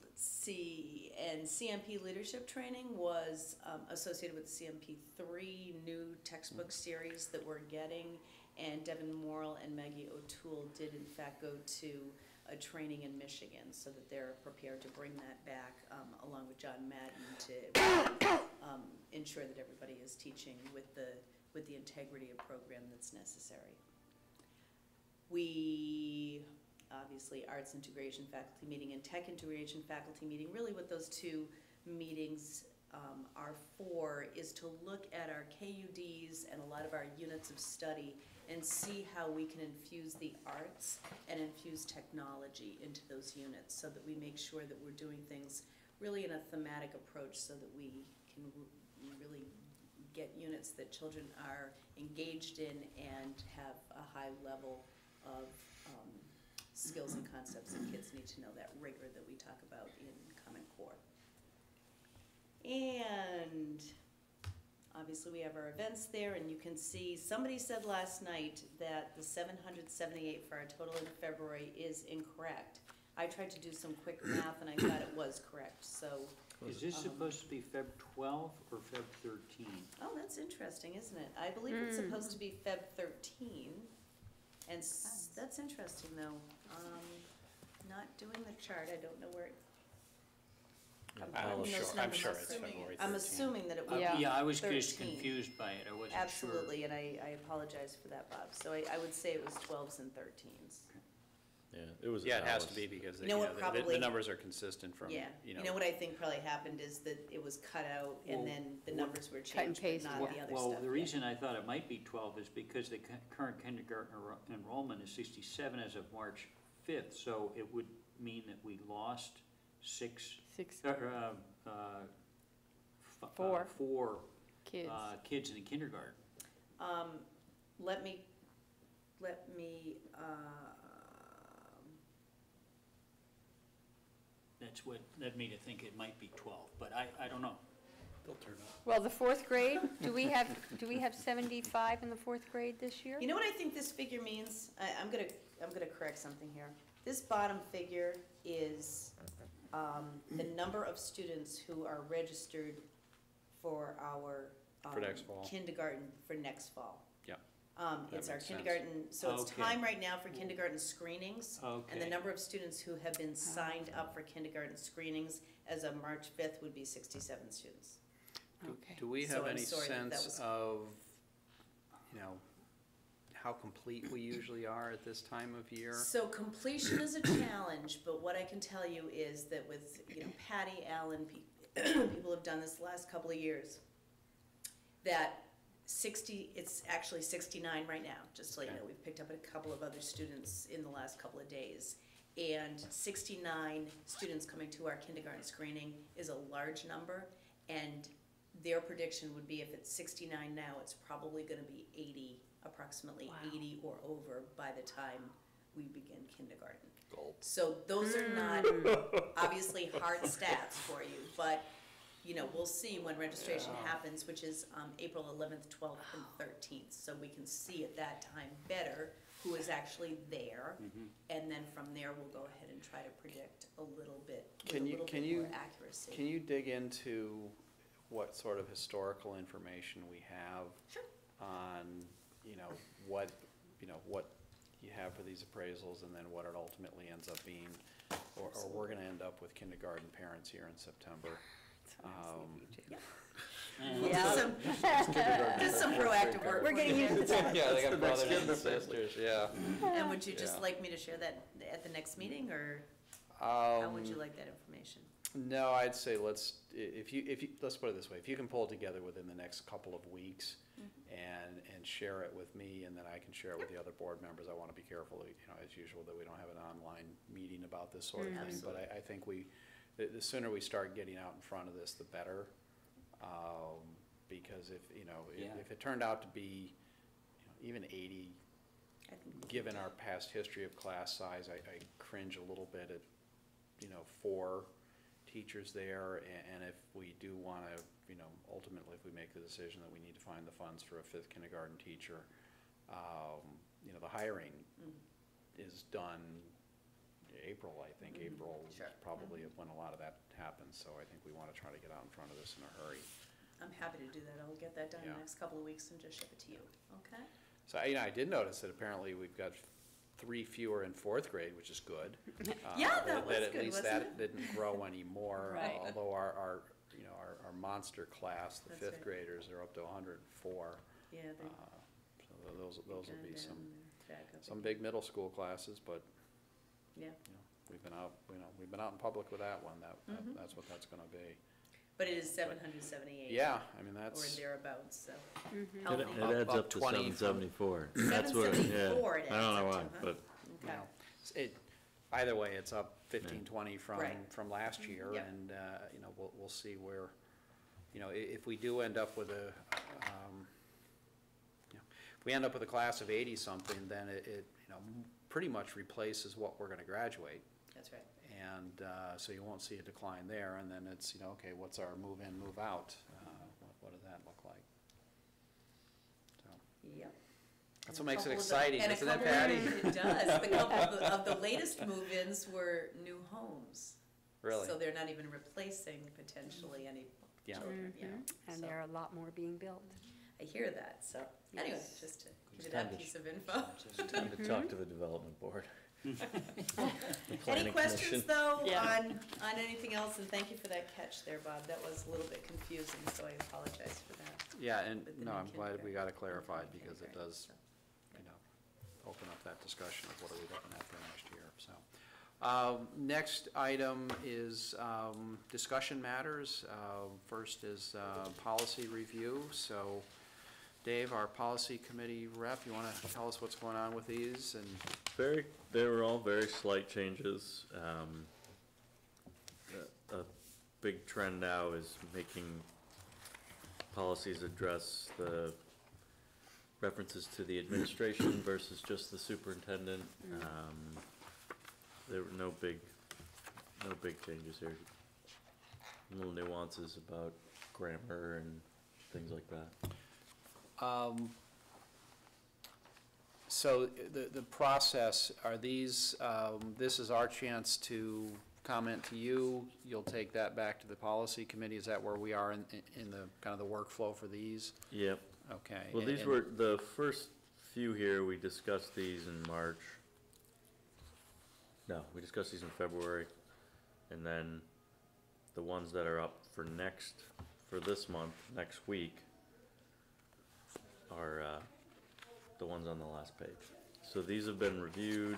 Let's see, and CMP leadership training was associated with the CMP 3 new textbook series that we're getting, and Devin Morrill and Maggie O'Toole did in fact go to a training in Michigan, so that they're prepared to bring that back along with John Madden to ensure that everybody is teaching with the integrity of program that's necessary. We, obviously, arts integration faculty meeting and tech integration faculty meeting, really what those two meetings are for is to look at our KUDs and a lot of our units of study and see how we can infuse the arts and infuse technology into those units, so that we make sure that we're doing things really in a thematic approach, so that we can really get units that children are engaged in and have a high level of skills and concepts that kids need to know, that rigor that we talk about in Common Core. And obviously we have our events there, and you can see, somebody said last night that the 778 for our total in February is incorrect. I tried to do some quick math and I thought it was correct, so. Is this supposed to be Feb 12 or Feb 13? Oh, that's interesting, isn't it? I believe it's supposed to be Feb 13. And that's interesting, though. Not doing the chart, I don't know where. I'm sure it's February 13th. I'm assuming that it would be Yeah. Yeah, I was just 13. confused by it, I wasn't sure. Absolutely, and I apologize for that, Bob. So I would say it was 12s and 13s. Yeah, it was. Yeah, it has Alice. to be, because You know what, probably- the numbers are consistent from, Yeah, you know. you know what I think probably happened is that it was cut out, and Well, then the numbers were and changed, but paste, not yeah. the other stuff. Well, the yet. reason I thought it might be 12 is because the current kindergarten enrollment is 67 as of March 5th, so it would mean that we lost four Kids. kids in the kindergarten. Let me, That's what led me to think it might be 12, but I don't know. They'll turn up. Well, the fourth grade, do we have 75 in the fourth grade this year? you know what I think this figure means? I'm gonna correct something here. This bottom figure is the number of students who are registered for our For next fall. kindergarten for next fall. Yeah. It's That our makes sense. kindergarten, so it's Okay. time right now for kindergarten screenings. And the Okay. number of students who have been signed up for kindergarten screenings as of March 5th would be 67 students. Okay. Do we So have I'm any sorry that that sense was- of, you know, how complete we usually are at this time of year? So completion is a challenge, but what I can tell you is that with, you know, Patty Allen, people have done this the last couple of years, that it's actually 69 right now, just to let you Okay. know. We've picked up a couple of other students in the last couple of days. And 69 students coming to our kindergarten screening is a large number, and their prediction would be if it's 69 now, it's probably gonna be 80, approximately Wow. 80 or over by the time we begin kindergarten. Gold. So those are not obviously hard stats for you, but, you know, we'll see when registration happens, which is April 11th, 12th, and 13th. So we can see at that time better who is actually there. And then from there, we'll go ahead and try to predict a little bit, with a little bit more accuracy. Can you dig into what sort of historical information we have on, you know, what you have for these appraisals and then what it ultimately ends up being? Or we're gonna end up with kindergarten parents here in September. Just some proactive work. We're getting used to that. Yeah, they got brothers and sisters, yeah. And would you just like me to share that at the next meeting, or how would you like that information? No, I'd say let's put it this way, if you can pull it together within the next couple of weeks and share it with me, and then I can share it with the other board members. I wanna be careful, you know, as usual, that we don't have an online meeting about this sort of thing, but I think the sooner we start getting out in front of this, the better. Because if it turned out to be, even 80, given our past history of class size, I cringe a little bit at, 4 teachers there, and if we do wanna, ultimately if we make the decision that we need to find the funds for a 5th kindergarten teacher, the hiring is done April, I think. April is probably when a lot of that happens, so I think we wanna try to get out in front of this in a hurry. I'm happy to do that. I'll get that done in the next couple of weeks and just ship it to you, okay? So, I did notice that apparently we've got 3 fewer in 4th grade, which is good. Yeah, that was at good, least wasn't that didn't grow anymore. Right. Although our monster class, the That's 5th right. graders, are up to 104. Yeah, So those will be some big. big middle school classes, but Yeah, we've been out in public with that one. That's what that's going to be. but it is 778. Yeah, I mean Or that's. thereabouts, so. It Healthy. adds up to 20 from- 774. That's what, yeah. 774 it I don't know adds why, up to, huh? but Okay. Either way, it's up 15, 20 Right. from last year, Yep. and, we'll see where, if we do end up with if we end up with a class of 80-something, then it pretty much replaces what we're gonna graduate. That's right. And, so you won't see a decline there, and then it's, okay, what's our move in, move out? What does that look like? So, Yep. that's what makes it Couple of the- exciting, and a isn't it, couple Patty? It does. The couple of the latest move-ins were new homes. Really? So they're not even replacing potentially any Yeah. children, yeah. And So there are a lot more being built. I hear that, so, anyway, Yes. just to give you time that to piece of info. time to talk to the development board. The Any planning questions, commission. though, Yeah. on anything else? And thank you for that catch there, Bob. That was a little bit confusing, so I apologize for that. Yeah, and, With the no, new I'm glad we got it kindergarten. clarified, because it Kindergarten, does, so. open up that discussion of what are we looking at for next year, so. Next item is discussion matters. First is policy review. So Dave, our policy committee rep, you want to tell us what's going on with these? And They were all very slight changes. A big trend now is making policies address the references to the administration versus just the superintendent. There were no big changes here. Little nuances about grammar and things like that. So the process, are these, this is our chance to comment to you, you'll take that back to the policy committee, is that where we are in the, kind of the workflow for these? Yep. Okay. Well, these and- were, the first few here, we discussed these in March. No, we discussed these in February. And then the ones that are up for this month, next week, are the ones on the last page. So these have been reviewed.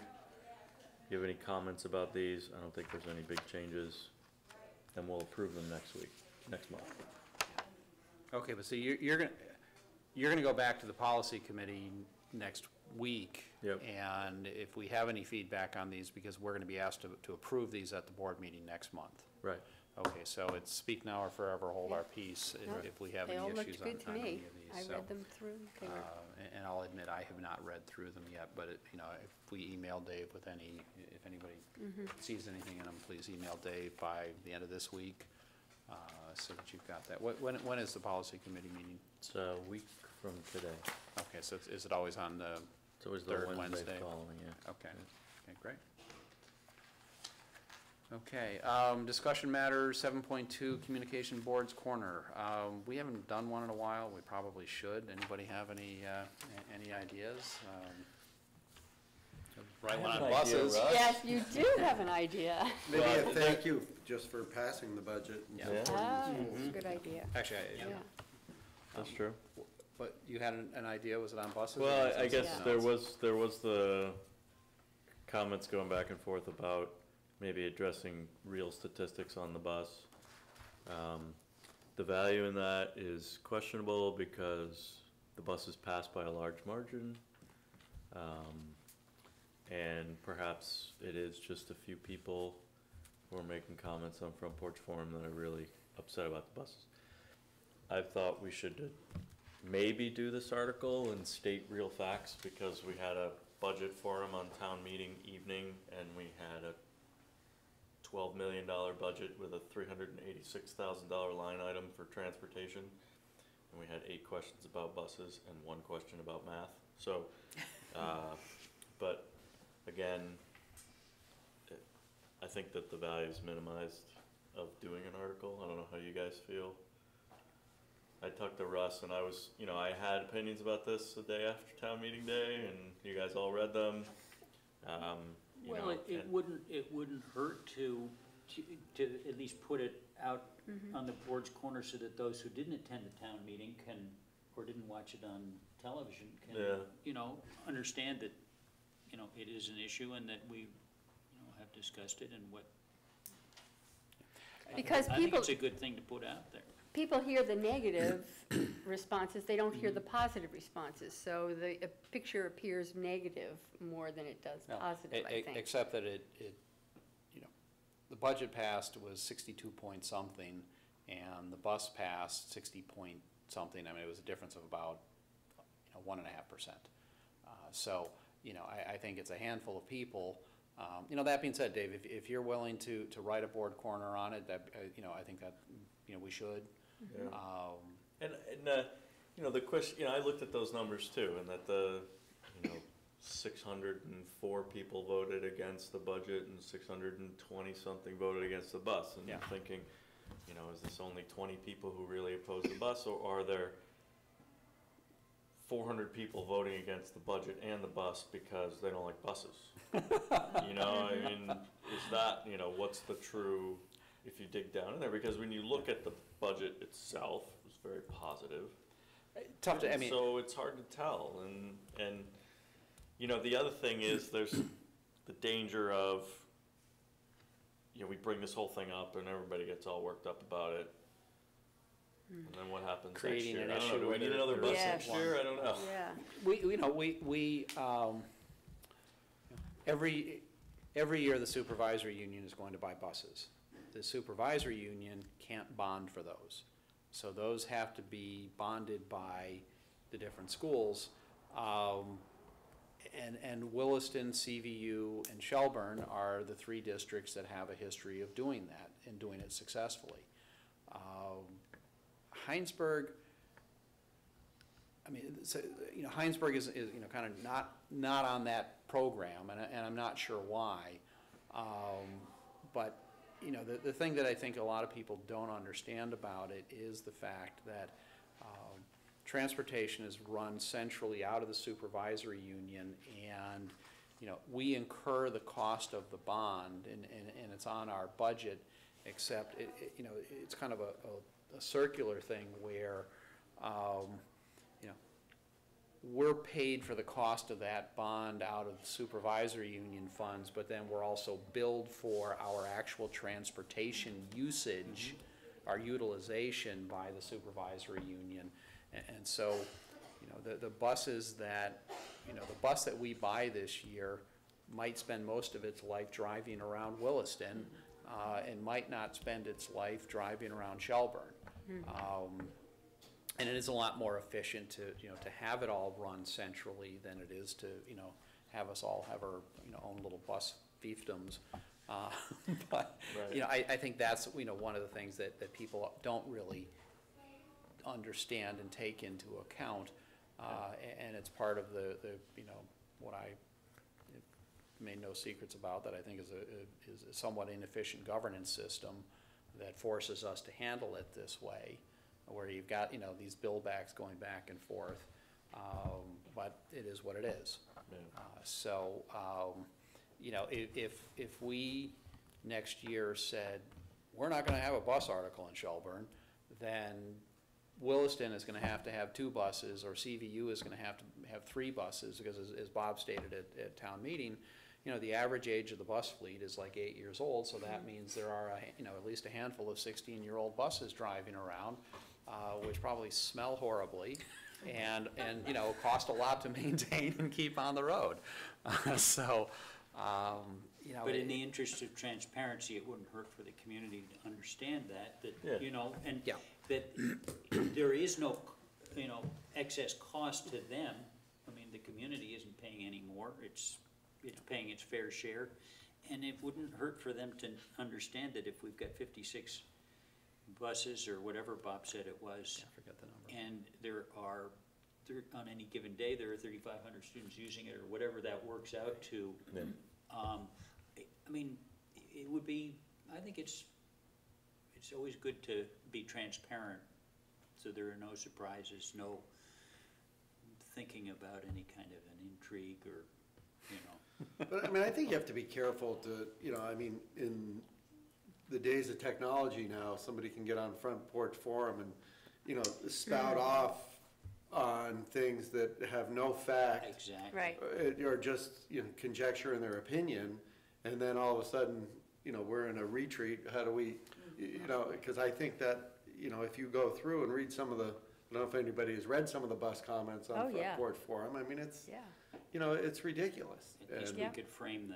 If you have any comments about these, I don't think there's any big changes. And we'll approve them next month. Okay, but so you're gonna go back to the policy committee next week. Yep. And if we have any feedback on these, because we're gonna be asked to approve these at the board meeting next month. Right. Okay, so it's speak now or forever hold our peace if we have They any all issues looked on good to any me. of these. I So, read them through. They were and I'll admit, I have not read through them yet, but if we email Dave with if anybody sees anything in them, please email Dave by the end of this week, so that you've got that. When is the policy committee meeting? It's a week from today. Okay, so is it always on the It's always the third Wednesday Wednesday? following, yeah. Okay, okay, great. Okay, discussion matters, 7.2, communication boards corner. We haven't done one in a while, we probably should. Anybody have any ideas? Right one have on an idea, buses. Russ. Yes, you do have an idea. Maybe a thank you just for passing the budget. Yeah. Ah, that's a good idea. Actually, Yeah. That's true. but you had an idea, was it on buses? or Well, was it I guess something else? there was the comments going back and forth about maybe addressing real statistics on the bus. The value in that is questionable because the bus is passed by a large margin. And perhaps it is just a few people who are making comments on Front Porch Forum that are really upset about the buses. I thought we should maybe do this article and state real facts, because we had a budget forum on town meeting evening and we had a $12 million budget with a $386,000 line item for transportation. And we had 8 questions about buses and 1 question about math. So, but again, I think that the value is minimized of doing an article. I don't know how you guys feel. I talked to Russ and I was, I had opinions about this the day after town meeting day, and you guys all read them. Well, it wouldn't hurt to at least put it out on the board's corner so that those who didn't attend the town meeting can, or didn't watch it on television, can, understand that, it is an issue and that we, have discussed it and what. Because I think people- it's a good thing to put out there. People hear the negative responses, they don't hear the positive responses, so the picture appears negative more than it does positive, I think. Except that it, the budget passed was 62 point something, and the bus passed 60 point something. I mean, it was a difference of about, 1.5%. So, I think it's a handful of people. That being said, Dave, if you're willing to write a board corner on it, that, I think that, we should. Yeah. The question, I looked at those numbers too, and that the, 604 people voted against the budget and 620 something voted against the bus. And I'm thinking, is this only 20 people who really oppose the bus, or are there 400 people voting against the budget and the bus because they don't like buses? I mean, is that, what's the true, if you dig down in there? Because when you look at the budget itself, it was very positive. Tough to, so it's hard to tell, and the other thing is there's the danger of, we bring this whole thing up and everybody gets all worked up about it. And then what happens Creating next year? an I don't know, issue do we with need it. another bus Yeah. next year? I don't know. Yeah. Every year the supervisory union is going to buy buses. The supervisory union can't bond for those. So those have to be bonded by the different schools. And Williston, CVU, and Shelburne are the 3 districts that have a history of doing that and doing it successfully. Heinsberg, Heinsberg is kind of not on that program, and I'm not sure why. But the thing that I think a lot of people don't understand about it is the fact that transportation is run centrally out of the supervisory union, and we incur the cost of the bond, and it's on our budget, except it's kind of a circular thing where we're paid for the cost of that bond out of the supervisory union funds, but then we're also billed for our actual transportation usage, our utilization by the supervisory union. And so, the buses that, the bus that we buy this year might spend most of its life driving around Williston, and might not spend its life driving around Shelburne. And it is a lot more efficient to have it all run centrally than it is to have us all have our own little bus fiefdoms. But, you know, I think that's, you know, one of the things that people don't really understand and take into account. And it's part of the, you know, what I made no secrets about, that I think is a somewhat inefficient governance system that forces us to handle it this way, where you've got, you know, these bill backs going back and forth. But it is what it is. You know, if we next year said, we're not gonna have a bus article in Shelburne, then Williston is gonna have to have 2 buses, or CVU is gonna have to have 3 buses, because as Bob stated at town meeting, you know, the average age of the bus fleet is like 8 years old, so that means there are, you know, at least a handful of 16-year-old buses driving around, which probably smell horribly, and you know, cost a lot to maintain and keep on the road. You know, But in the interest of transparency, it wouldn't hurt for the community to understand that, you know, and that there is no, you know, excess cost to them. I mean, the community isn't paying any more, it's paying its fair share. And it wouldn't hurt for them to understand that if we've got 56 buses, or whatever Bob said it was. I forget the number. And there are, on any given day, there are 3,500 students using it, or whatever that works out to. I mean, it would be, I think it's always good to be transparent, so there are no surprises, no thinking about any kind of an intrigue, or, you know. But I mean, I think you have to be careful to, you know, I mean, in the days of technology now, somebody can get on Front Porch Forum and, you know, spout off on things that have no fact. Exactly. Right. Or just, you know, conjecture in their opinion, and then all of a sudden, you know, we're in a retreat. How do we, you know, because I think that, you know, if you go through and read some of the, I don't know if anybody has read some of the bus comments on Front Porch Forum. I mean, it's, you know, it's ridiculous. At least we could frame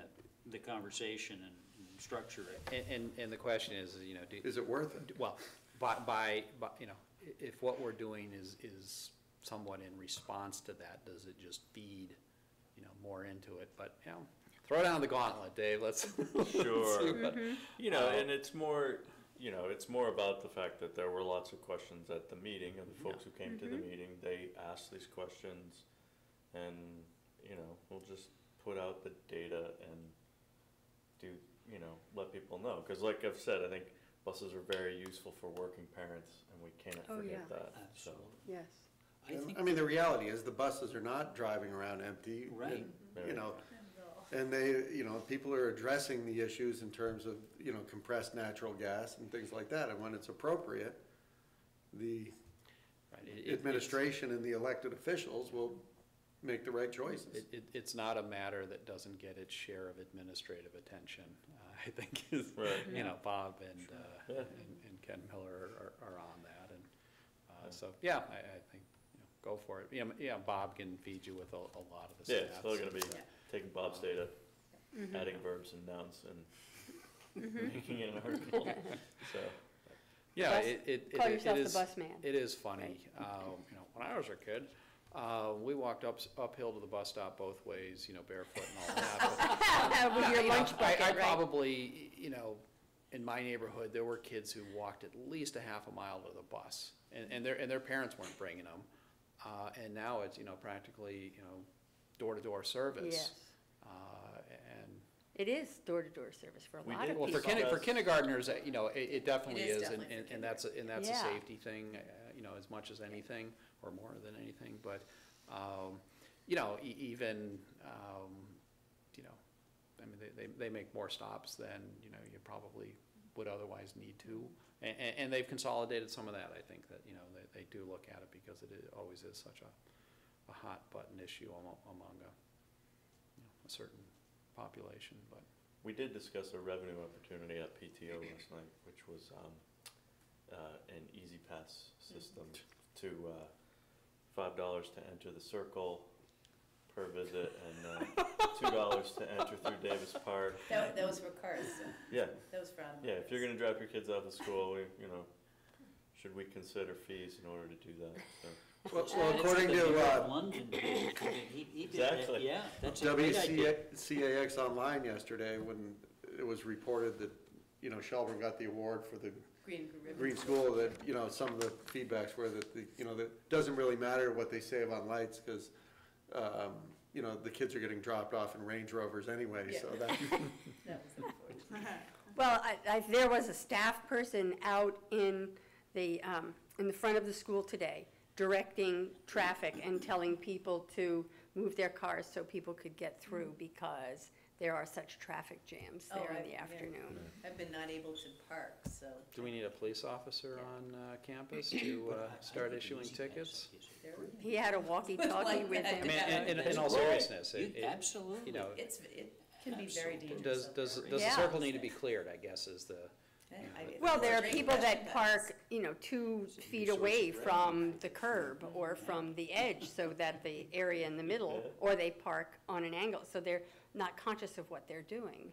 the conversation and structure it. And the question is, you know, is it worth it? Well, by you know, if what we're doing is somewhat in response to that, does it just feed, you know, more into it? But, you know, throw down the gauntlet, Dave, let's. Sure. You know, and it's more, you know, it's more about the fact that there were lots of questions at the meeting, and the folks who came to the meeting, they asked these questions, and, you know, we'll just put out the data and do, you know, let people know. Because like I've said, I think buses are very useful for working parents, and we can't forget that. Absolutely. Yes. I mean, the reality is the buses are not driving around empty. Right. And, you know, and they, you know, people are addressing the issues in terms of, you know, compressed natural gas and things like that. And when it's appropriate, the administration and the elected officials will make the right choices. It's not a matter that doesn't get its share of administrative attention. I think, you know, Bob and Ken Miller are on that. And so, yeah, I think, you know, go for it. Yeah, Bob can feed you with a lot of the Yeah, stats. it's still gonna be taking Bob's data, adding verbs and nouns, and making it an article, so. Yeah, Call yourself the bus man. It is funny. You know, when I was a kid, we walked uphill to the bus stop both ways, you know, barefoot and all that. With your lunch bucket, I right? probably, you know, in my neighborhood, there were kids who walked at least a half a mile to the bus, and their parents weren't bringing them. And now it's, you know, practically, you know, door-to-door service. Yes. And It is door-to-door service for a lot of well, people. for kindergartners, you know, it definitely It is is, definitely for and that's a Yeah. safety thing, you know, as much as anything, or more than anything. But you know, even you know, I mean, they make more stops than, you know, you probably would otherwise need to, and they've consolidated some of that. I think that, you know, they do look at it because it always is such a hot button issue among a certain population. But We did discuss a revenue opportunity at PTO last night, which was an Easy Pass system to $5 to enter the circle per visit, and $2 to enter through Davis Park. That was for cars, so. Yeah. That was for Yeah, if you're gonna drop your kids off at school, you know, should we consider fees in order to do that? So. Well, according to London, Exactly. yeah, that's a great idea. WCAX Online yesterday, when it was reported that, Shelburne got the award for the Green green school, that, some of the feedbacks were that that it doesn't really matter what they save on lights, because, the kids are getting dropped off in Range Rovers anyway, so that. That was unfortunate. Well, there was a staff person out in the front of the school today, directing traffic and telling people to move their cars so people could get through, because there are such traffic jams there in the afternoon. I've been not able to park, so. Do we need a police officer on campus to start issuing tickets? He had a walkie-talkie with him. I mean, in all seriousness, Absolutely. It can be very dangerous. Does the Yeah. circle need to be cleared, I guess, is the. Well, there are people that park, 2 feet away from the curb or from the edge, so that the area in the middle, or they park on an angle, so they're not conscious of what they're doing.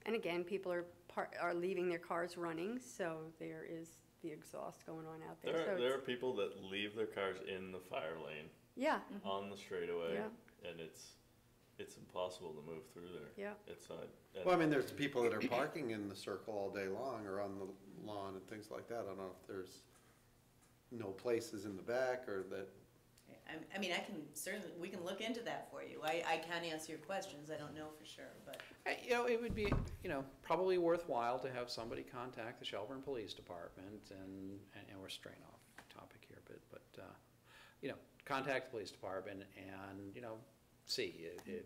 And again, people are leaving their cars running, so there is the exhaust going on out there. So There are people that leave their cars in the fire lane yeah, on the straightaway, Yeah. and it's impossible to move through there. yeah. It's Well, I mean, there's people that are parking in the circle all day long, or on the lawn and things like that. I don't know if there's no places in the back, or that. I mean, we can look into that for you. I can't answer your questions, I don't know for sure, but. It would be, probably worthwhile to have somebody contact the Shelburne Police Department, and we're straying off topic here, but contact the police department and, see if.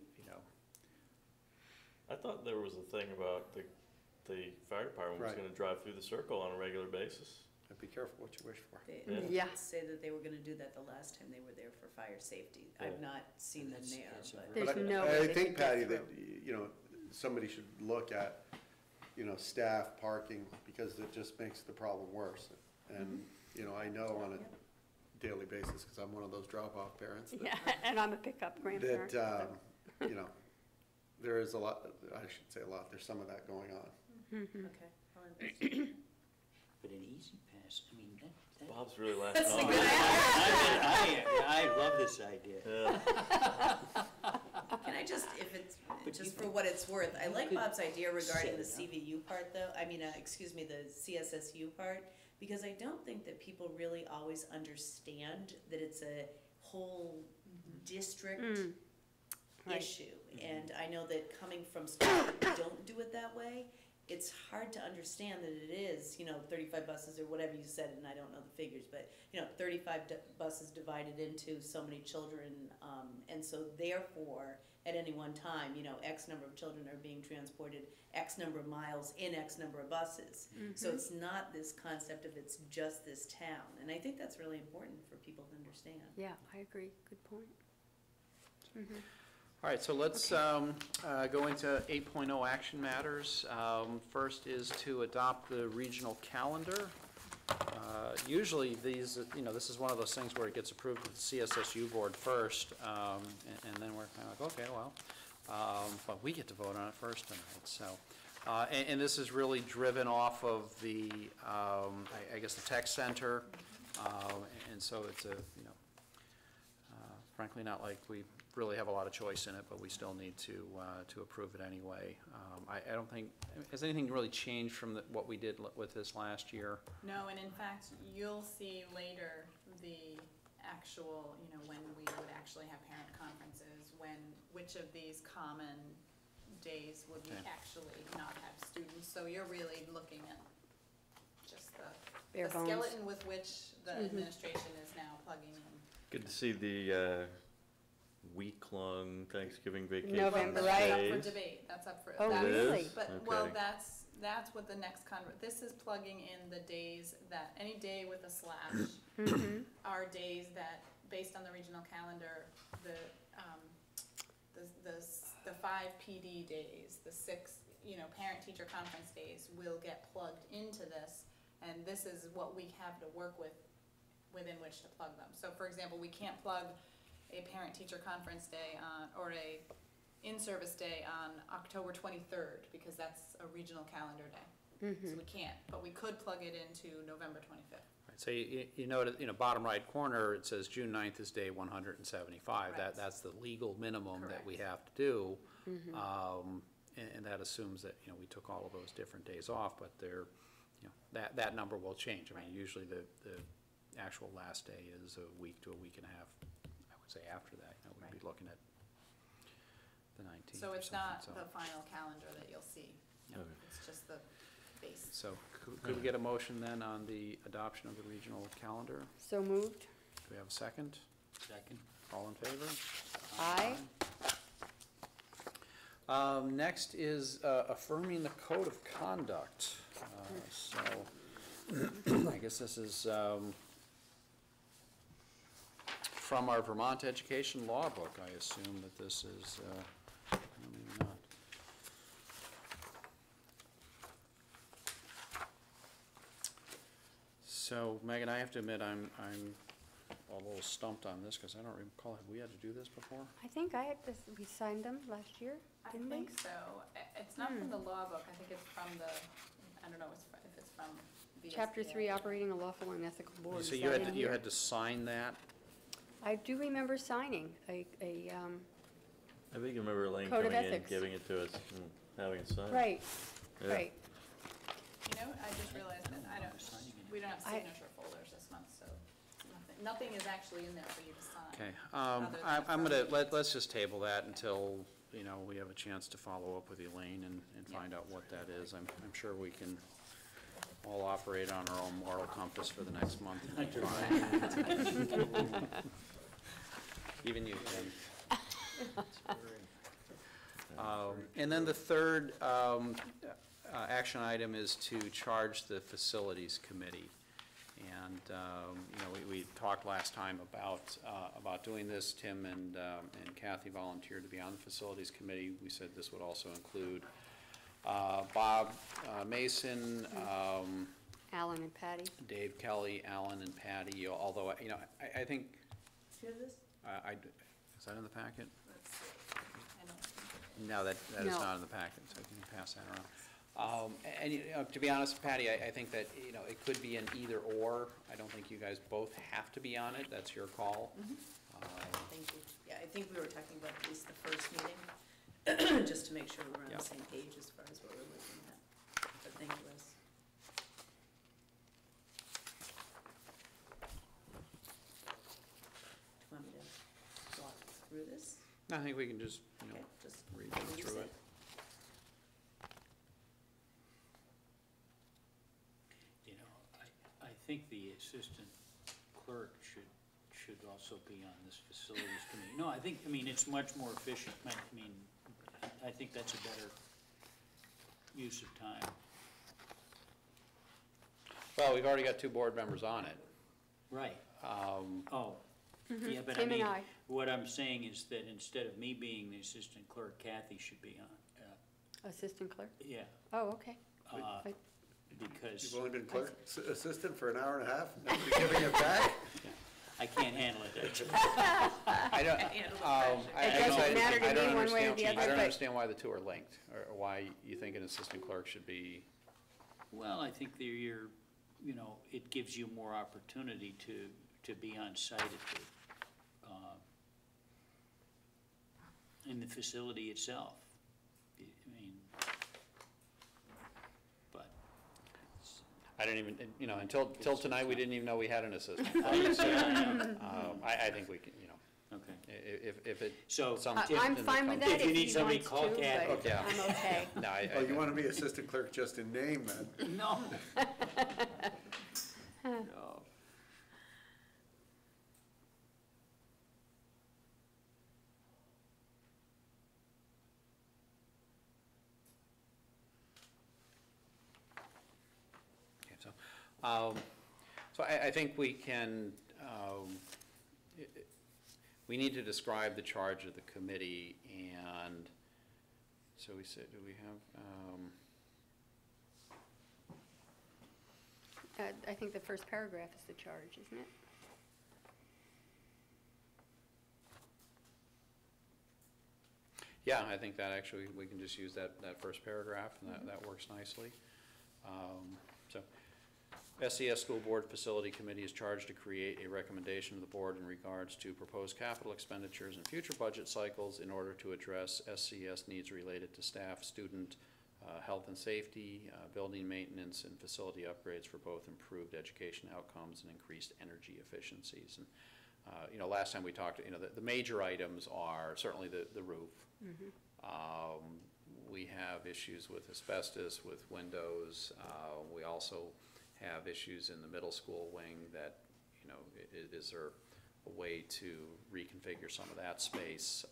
I thought there was a thing about the fire department was Right. gonna drive through the circle on a regular basis. I'd be careful what you wish for. They Yeah. did say that they were gonna do that the last time they were there for fire safety. I've not seen them there, but. There's But no way I they think, could get Patty, through. that, somebody should look at, staff parking, because it just makes the problem worse. And, I know on a daily basis, because I'm one of those drop-off parents, Yeah, and I'm a pickup grandparent. that, there is a lot, I should say a lot, there's some of that going on. Okay, I'll investigate. But an easy pass, I mean, that. Bob's really laughing. That's a Oh, good I love this idea. yeah. Can I just, if it's, But just you- for what it's worth, I like could Bob's idea regarding the set it up. CVU part though, the CSSU part, because I don't think that people really always understand that it's a whole district Right. issue. And I know that coming from schools that don't do it that way, it's hard to understand that it is, 35 buses or whatever you said, and I don't know the figures, but, 35 buses divided into so many children, and so therefore, at any one time, X number of children are being transported X number of miles in X number of buses. So it's not this concept of it's just this town, and I think that's really important for people to understand. Yeah, I agree, good point. All right, so let's go into 8.0 action matters. First is to adopt the regional calendar. Usually these, this is one of those things where it gets approved with the CSSU board first, and then we're kind of like, okay, well, but we get to vote on it first tonight, so. And this is really driven off of the, I guess, the tech center, and so it's a, frankly, not like we really have a lot of choice in it, but we still need to approve it anyway. I don't think, has anything really changed from what we did with this last year? No, and in fact, you'll see later the actual, when we would actually have parent conferences, which of these common days would we Okay. actually not have students. So you're really looking at just the Bare bones. skeleton with which the administration is now plugging in. Good to see the week-long Thanksgiving vacation. November, Well, that's right. up for debate, that's up for. Oh, that's- really? But, Okay. well, that's what the next this is plugging in the days that, any day with a slash are days that, based on the regional calendar, the 5 PD days, the 6, parent-teacher conference days will get plugged into this, and this is what we have to work with, within which to plug them. So for example, we can't plug a parent-teacher conference day or a in-service day on October 23rd, because that's a regional calendar day. So we can't, but we could plug it into November 25th. Right, so you note, bottom right corner, it says June 9th is day 175. Correct. That's the legal minimum that we Correct. have to do. and that assumes that, you know, we took all of those different days off, but they're, you know, that number will change. I mean, usually the actual last day is a week to a week and a half, I would say, after that. You know, we'd be looking at the 19th So or it's something, not so. the final calendar that you'll see. Okay. It's just the base. So could we get a motion then on the adoption of the regional calendar? So moved. Do we have a second? Second. All in favor? Aye. Next is affirming the code of conduct. So I guess this is from our Vermont Education Law Book. I assume that this is, no, maybe not. So Megan, I have to admit, I'm a little stumped on this because I don't recall, have we had to do this before? I think I had this, we signed them last year, I didn't we? think so. It's not from the law book, I think it's from the, I don't know if it's from the. Chapter 3, operating a lawful and ethical board. So Is you that had, in you here? had to sign that? I do remember signing I think you remember Elaine Code of coming in, ethics. giving it to us, and having it signed. right, Yeah. right. You know, I just realized that we don't have signature folders this month, so nothing is actually in there for you to sign. Okay, other than I'm the gonna, let's just table that until, you know, we have a chance to follow up with Elaine and Yeah. find out what that is. I'm sure we can all operate on our own moral compass for the next month. Even you, Tim. And then the third action item is to charge the facilities committee. And, you know, we talked last time about doing this. Tim and Kathy volunteered to be on the facilities committee. We said this would also include Bob Mason, Alan and Patty. Dave Kelly, Alan, and Patty, although, you know, I think, Do you have this? is that in the packet? Let's see. I don't think No, that is No. not in the packet, so you can pass that around. And, you know, to be honest, Patty, I think that, you know, it could be an either or. I don't think you guys both have to be on it, that's your call. Thank you. Yeah, I think we were talking about at least the first meeting, just to make sure we're on Yeah. the same page as far as what we're looking at. But thank you, Russ. Do you want me to walk through this? I think we can just, you know, Okay, just read use through it. You know, I think the assistant clerk should also be on this facilities committee. No, I mean, it's much more efficient. I think that's a better use of time. Well, we've already got 2 board members on it. Right. Um, Oh, yeah, but I Tim and mean, I. what I'm saying is that instead of me being the assistant clerk, Kathy should be on. Assistant clerk? Yeah, Oh, okay. because You've only been clerk assistant for an hour and a half, now you're giving it back? I can't handle it. I don't, handle the I It guess doesn't matter to I don't me one way or understand- the other, I don't but- understand why the 2 are linked, or why you think an assistant clerk should be, Well, I think you know, it gives you more opportunity to be on site at in the facility itself. I mean, but, I didn't even, you know, until tonight, we didn't even know we had an assistant clerk. So, I think we can, you know, okay. if it. So, some I'm tip in the fine with company- that If you if need he somebody, wants call to, Kathy. but Yeah. I'm okay. No, Oh, you want to be assistant clerk just in name, then? No. No. Okay, so I think we can, we need to describe the charge of the committee, and so we said, do we have, I think the first paragraph is the charge, isn't it? yeah, I think that actually, we can just use that first paragraph, and that works nicely. So, SES School Board Facility Committee is charged to create a recommendation to the board in regards to proposed capital expenditures in future budget cycles in order to address SES needs related to staff, student, health and safety, building maintenance, and facility upgrades for both improved education outcomes and increased energy efficiencies. And, you know, last time we talked, you know, the major items are certainly the roof. We have issues with asbestos, with windows. We also have issues in the middle school wing that, you know, is there a way to reconfigure some of that space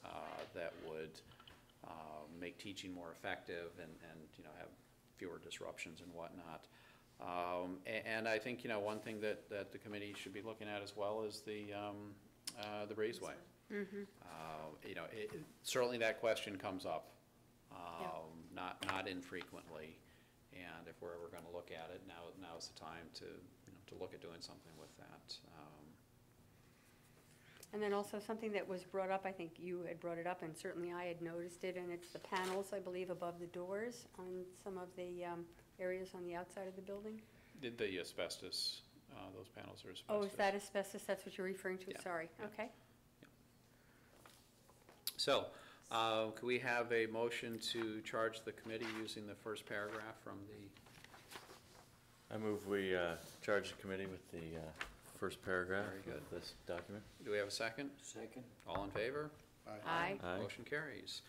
that would make teaching more effective and, you know, have fewer disruptions and whatnot. And I think, you know, one thing that the committee should be looking at as well is the breezeway. You know, certainly that question comes up, not infrequently. And if we're ever going to look at it, now's the time to, you know, to look at doing something with that. And then also something that was brought up, I think you had brought it up, and certainly I had noticed it, and it's the panels, I believe, above the doors on some of the areas on the outside of the building. The asbestos, those panels are asbestos. Oh, is that asbestos? That's what you're referring to? Yeah. Sorry. Yeah. Okay. Yeah. So, could we have a motion to charge the committee using the first paragraph from the... I move we charge the committee with the first paragraph Very of this document. Do we have a second? Second. All in favor? Aye. Motion carries.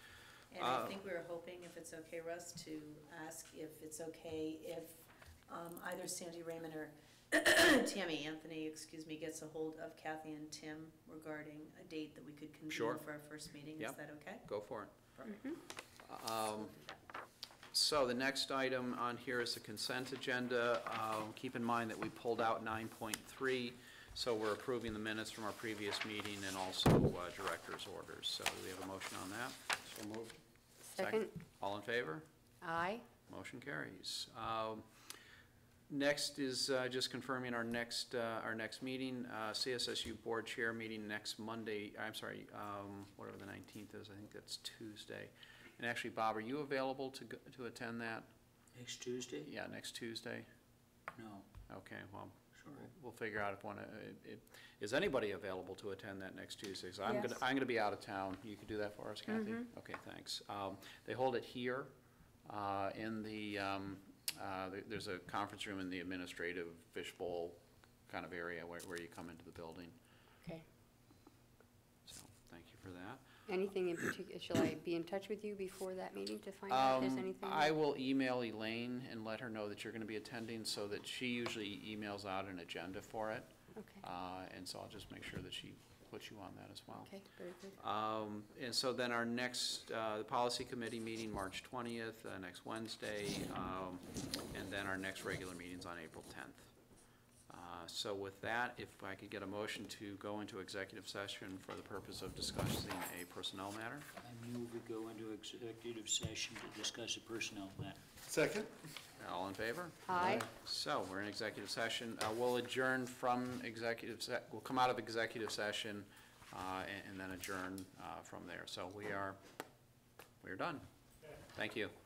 And I think we were hoping, if it's okay, Russ, to ask if it's okay if either Sandy Raymond or Tammy Anthony, excuse me, gets a hold of Kathy and Tim regarding a date that we could convene Sure. for our first meeting. Yep. Is that okay? Go for it. Perfect. So the next item on here is the consent agenda. Keep in mind that we pulled out 9.3, so we're approving the minutes from our previous meeting and also director's orders. So do we have a motion on that? So moved. Second. All in favor? Aye. Motion carries. Next is just confirming our next meeting, CSSU Board Chair meeting next Monday, I'm sorry, whatever the 19th is, I think that's Tuesday. And actually, Bob, are you available to attend that? Next Tuesday? Yeah, next Tuesday? No. Okay, well, Sorry. we'll figure out if one, is anybody available to attend that next Tuesday? 'Cause I'm Yes. gonna be out of town. You could do that for us, Kathy? Okay, thanks. They hold it here, in the, there's a conference room in the administrative fishbowl kind of area where you come into the building. Okay. So, thank you for that. Anything in particular, shall I be in touch with you before that meeting to find out if there's anything? I will email Elaine and let her know that you're gonna be attending, so that she usually emails out an agenda for it. Okay, And so I'll just make sure that she puts you on that as well. okay, very good. And so then our next, the policy committee meeting, March 20th, next Wednesday, and then our next regular meeting's on April 10th. So with that, if I could get a motion to go into executive session for the purpose of discussing a personnel matter. I move we go into executive session to discuss a personnel matter. Second? All in favor? Aye. So we're in executive session. We'll adjourn from we'll come out of executive session and then adjourn from there. So we're done. Thank you.